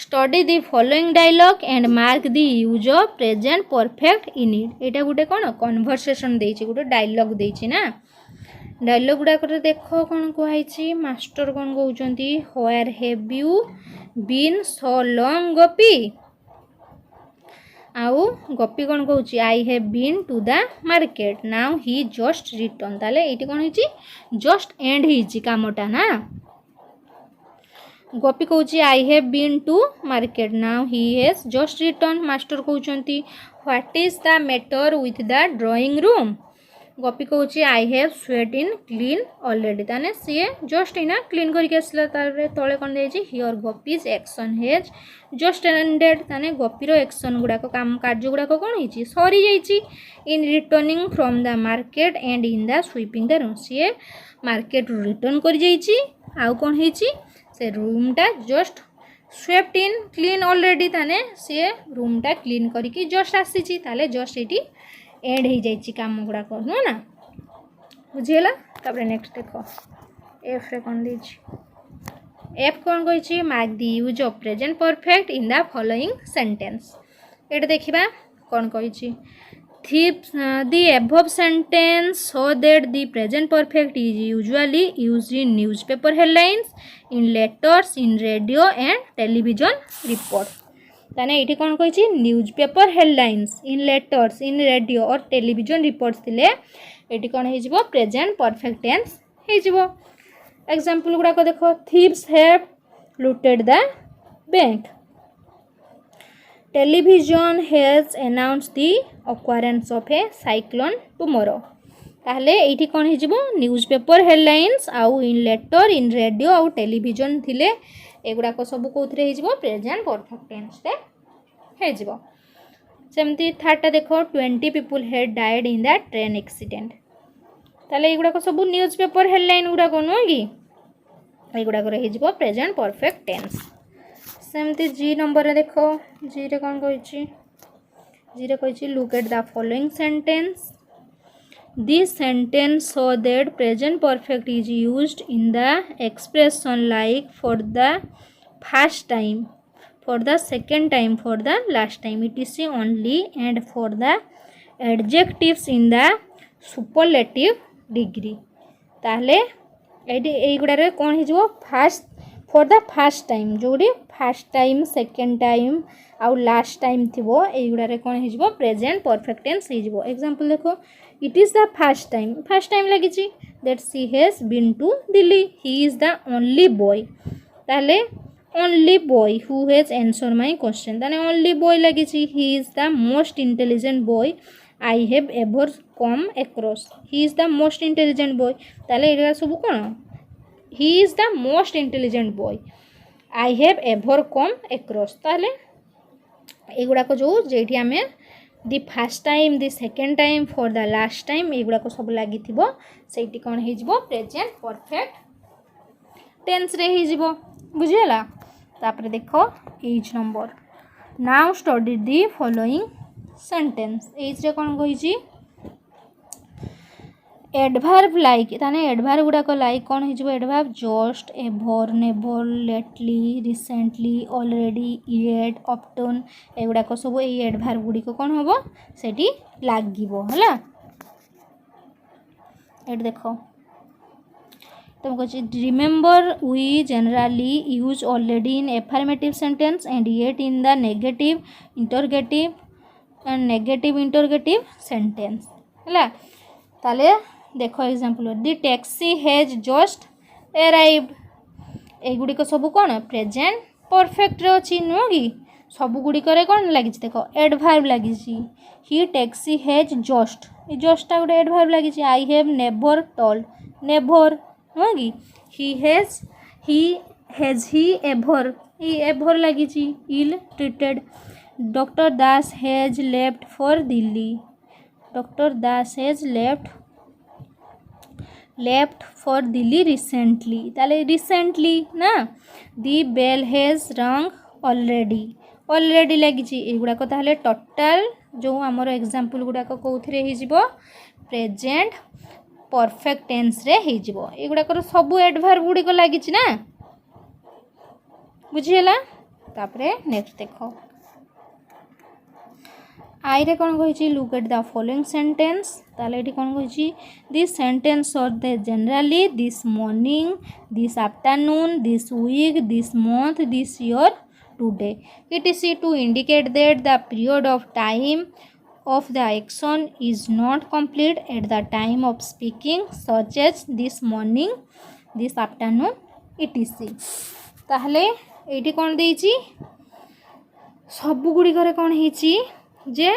study the following dialogue and mark the use of present perfect in it. ଏଇଟା ଗୋଟେ କ'ଣ କନଭରସେସନ୍ ଦେଇଛି ଗୋଟେ ଡାଇଲଗ୍ ଦେଇଛି ନା ଡାଇଲଗ୍ ଗୁଡ଼ାକରେ ଦେଖ କ'ଣ କୁହାହେଇଛି ମାଷ୍ଟର କ'ଣ କହୁଛନ୍ତି where have you been so long Gopi ଆଉ ଗୋପି କ'ଣ କହୁଛି I have been to the market now he just return. ତାହେଲେ ଏଇଠି କ'ଣ ହେଇଛି ଜଷ୍ଟ ଏଣ୍ଡ ହେଇଛି କାମଟା ନା ଗୋପି କହୁଛି I have been to market now he has just return. Master କହୁଛନ୍ତି what is the matter with the drawing room Gopi କହୁଛି I have swept in clean already. ତାହେଲେ ସିଏ ଜଷ୍ଟ ଇନା କ୍ଲିନ୍ କରିକି ଆସିଲା। ତାପରେ ତଳେ କ'ଣ ଦେଇଛି here Gopi's action has just ended. ତାହେଲେ ଗୋପିର ଆକ୍ସନ୍ ଗୁଡ଼ାକ କାର୍ଯ୍ୟ ଗୁଡ଼ାକ କ'ଣ ହେଇଛି ସରିଯାଇଛି। In returning from the market and in the sweeping the room ସିଏ ମାର୍କେଟରୁ ରିଟର୍ଣ୍ଣ କରିଯାଇଛି ଆଉ କ'ଣ ହେଇଛି ସେ ରୁମ୍ଟା just swept in clean already. ତାହେଲେ ସିଏ ରୁମ୍ଟା କ୍ଲିନ୍ କରିକି ଜଷ୍ଟ ଆସିଛି। ତାହେଲେ ଜଷ୍ଟ ଏଇଠି एंड हो जाइए काम गुड़ाक नुह ना बुझीगला। तापर नेक्स्ट देख एफ रे कौन दीजिए एफ कौन कही mark the use of present perfect in the following sentence. ये देखा कौन कही the above sentence so that the present perfect is usually used in newspaper headlines in letters in radio and television report. ताने ये कौन कही newspaper headlines in letters in radio और television reports थिले ये कौन हो प्रेजेंट परफेक्ट टेंस हो। एग्जांपल गुड़ाक देखो thieves have looted the bank television has announce the occurrence of A cyclone tomorrow. ताहले ये कौन हो न्यूज़पेपर हेडलाइंस आउ इन लेटर इन रेडियो आउ टेलीविजन थिले एगुड़ाक सब कौन हो प्रेजेंट परफेक्ट टेंस हो। सेमती थर्डटा देख 20 people had died in the train accident. ताले एगुड़ाक सब न्यूज़पेपर हेडलाइन गुड़ाक नुह कि एगुड़ाक हो प्रेजेंट परफेक्ट टेंस। सेमती जी नंबर देख जी रे कौन कही look at the following sentence this sentence so that present perfect is used in the expression like for the first time for the second time for the last time etc only and for the adjectives in the superlative degree। ताहले एई गुडा कौन हो first for the first time जोड़ी first time second time आउ last time थी एई गुडा कौन हो प्रेजेंट परफेक्ट टेंस हो। एग्जांपल देखो it is the first time लगी that she has been to Delhi he is the only boy. ताहले only boy who has answer my question ताने ओनली बॉय लगी he is the most intelligent boy I have ever come across he is the most intelligent boy. ताले एटा सब कोन he is the most intelligent boy I have ever come across. ताले एगुड़ाक जो जेठी आमे the first time the second time for the last time एगुड़ाक सब लगी सेठी कौन हो प्रेजेंट परफेक्ट टेंस रे हो बुझीगला। तापर देख एज number now study the following sentence एज रे कौन कही एडभार्ब लाइक ताने एडभार्ब गुड़ाक लाइक कौन हो adverb just ever never lately recently already yet often एगुड़ाक सब ये एडभार्ब गुड़िक कौन हम सेठी लागिबो हला। एट देख तो कह remember we generally use already in affirmative sentence and yet in the negative interrogative and negative interrogative sentence है। ताले देखो example the taxi has just arrived एगुड़िक सब कौन प्रेजेंट परफेक्ट रे अच्छी नुह कि सब गुड़िक कौन लगी देख एडभार्ब लगी ही टैक्सी हैज जस्ट जस्टा गोटे एडभार्ब लगी I have never told never नुह कि ही एभर लगी ill treated doctor Das has left for Delhi doctor Das has left for Delhi recently ताले रिसेंटली ना the bell has rung already लगी एगुड़ाक ताहले टोटाल जो आमर एग्जांपल गुड़ाक कौथिरे हो प्रेजेंट परफेक्ट टेंस रे हो एगुड़ाकर सब एडभार्ब गुड़िक लगी ना बुझीगला। तापरे नेक्स्ट देखो आई रे कौन कही look at the following sentence ताले ये कौन कही दिस सेंटेंस और the generally this morning this afternoon this week this month this year today it is to indicate that the period of time of the action is not complete at the time of speaking such as this morning this afternoon etc ताहले eighty कौन देइची सब गुड़िक कौन होइची जे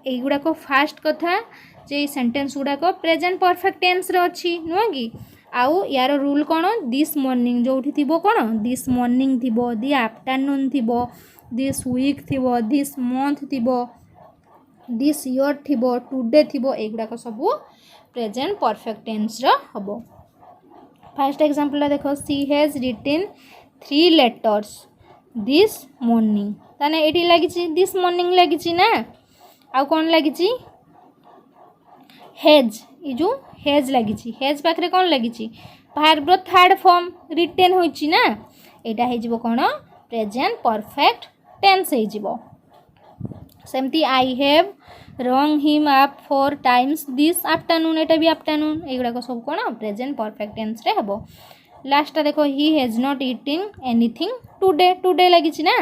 एगुड़ाक fast कथा जे sentence गुड़ाक present perfect tense रे अच्छी नुह कि आउ यार रूल कौन दिस मॉर्निंग जो थी कौन दिस मॉर्निंग थी दि आफ्टरनून थी दिस वीक थी दिस मंथ थी दिस ईयर थी टुडे थी एगुड़ाक सब प्रेजेंट परफेक्ट टेंस हम। फर्स्ट एग्जांपल देखो she has written 3 letters this morning ताने एटी लगी दिस मॉर्निंग लगी ना आउ कौन लगी हैज ये जो हैज लगी हैज पाखे कौन लगी भार्बर थर्ड फॉर्म रिटेन होइची ना एटा हो कौन प्रेजेंट परफेक्ट टेंस हो सेमती आई हैव रंग him up 4 times this afternoon एटा भी आफ्टरनून एगुड़ाक सब कौन प्रेजेंट परफेक्ट टेंस रे हम। लास्ट देखो ही has not eating anything today today लगी ना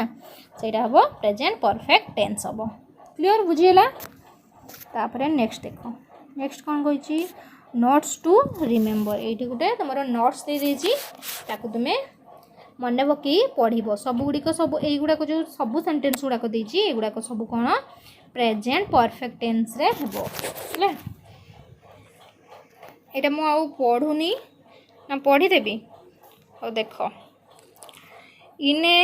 सेटा हम प्रेजेंट परफेक्ट टेंस हम क्लियर बुझीगला। तापरे नेक्स्ट देखो नेक्स्ट कौन कही नोट्स टू रिमेंबर ये गोटे तुम नोट्स दे देछि ताकू तुम मन पकई पढ़ सब गुड़िक सब युड़ाक जो सब सेंटेंस गुड़ाक एगुड़ाक सब कौन प्रेजेंट परफेक्ट टेंस रे हेबो ले एटा मु आउ पढ़ुनी ना पढ़ी देबी और देखो इने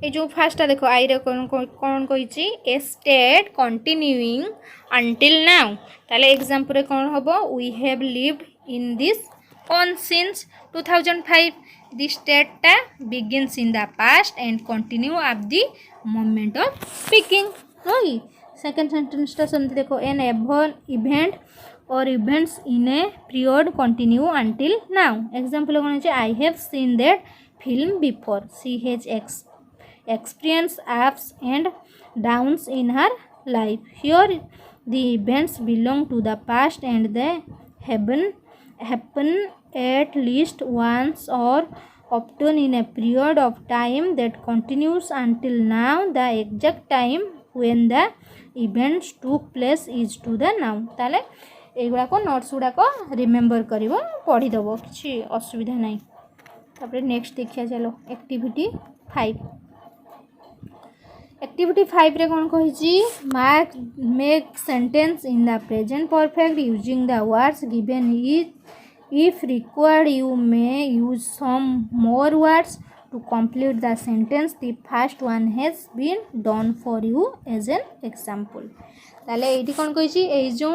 ये जो फास्ट देखो आई रे कौन कही a state continuing until now ताले एग्जांपल कौन हबो we have lived in this on since 2005 this state ta begins in the past and continue at the moment of speaking right second sentence ta samthi dekho an event or events in a period continue until now example kon hoche I have seen that film before she has experienced ups and downs in her life here the events belong to the past and they happen at least once or often in a period of time that continues until now the exact time when the events took place is to the now ताले एगुड़ाक notes गुड़ाक remember कर पढ़ी दब कि असुविधा ना। तापर next देखिए चलो एक्टिविटी 5 एक्टिविटी 5 रे कौन कही make sentence in the present perfect using the words given if required you may use some more words to complete the sentence the first one has been done for you as an example ताले एटी कौन कही ए जो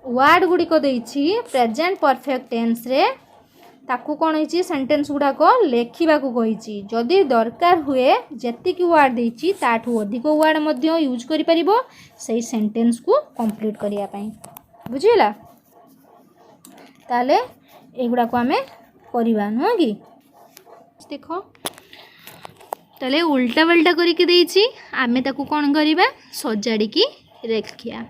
word गुड़िक देछि present perfect tense रे ताकू कौन होइछि sentence गुड़ाक लेखिबा को कहिछि जदि दरकार हुए जेतिकी वर्ड देछि ताठू अधिक वर्ड मध्य यूज करि परिबो सेही सेंटेंस को कंप्लीट करिया पई बुझिला ताले एगुड़ा को आमे करवा नुह कि देख ताले उल्टा पल्टा करके देछि आमे ताकू कौन करवा सजाड़ी की लेखिया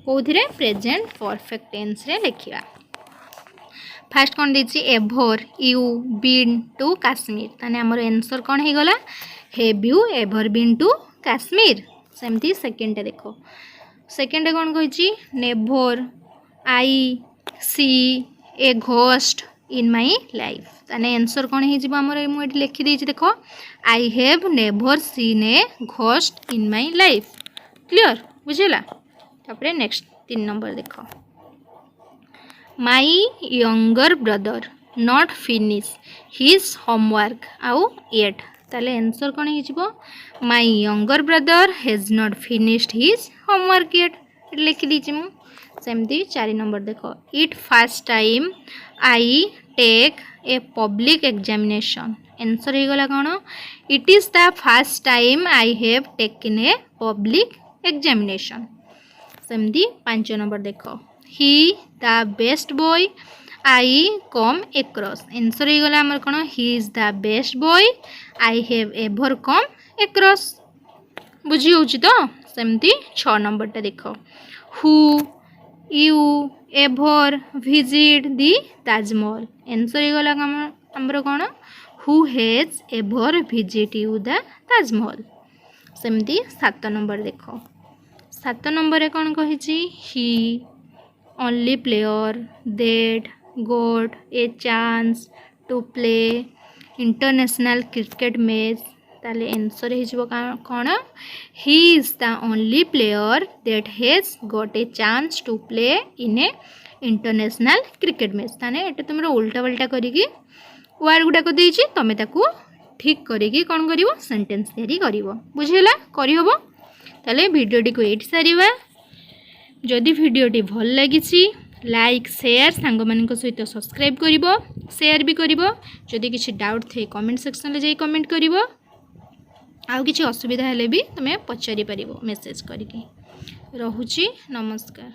कौथिरे प्रेजेंट परफेक्ट टेंस रे लेखिया। फास्ट कौन देछि ever you been to Kashmir ताने हमर आंसर कौन हे गला have you ever been to Kashmir. सेमती सेकेंड देखो सेकेंड कौन कहिछि never I see a ghost in my life ताने आंसर कौन हे जिवो हमर मुझे लिखि देछि देखो I have never seen a ghost in my life. Clear बुझेला। तापरे नेक्स्ट 3 नंबर देखो my younger brother not finish his homework आउ येट ताले आंसर कौन हो my younger brother has not finished his homework yet लिखि दीची मु। सेमती 4 नंबर देखो it first time I take a public examination answer हो गला कौन it is the first time I have taken a public examination. सेमती 5 नंबर देखो he the best boy I come across answer हो गला हमर कौन he is the best boy I have ever come across बुझी होची तो। सेमती 6 नंबर देखो who you ever visit the Taj Mahal answer हो गला हमर कौन who has ever visit you the Taj Mahal. सेमती 7 नंबर देखो 7 नंबर कौन कही he only player that got a chance to play international cricket match ताले आंसर हो कौन he is the only player that has got a chance to play in A international cricket match ताने एटा तुम उल्टा पल्टा करी ward गुड़ाक देछि तमे ताकू ठीक करिकी कौन करिवो सेंटेंस तैयारी करिवो बुझिला करिवो। ताले भिडियोटी को एठी सारिबा जदि भिडियोटी भल लागिछि लाइक शेयर सांग मानक सहित सब्सक्राइब करिवो शेयर भी करिवो जदि किछि डाउट थे कमेंट सेक्शन ले जाई कमेंट करिवो आउ किछि असुविधा हेले भी तमे पचारि परिवो मेसेज करिकी। रहुछि नमस्कार।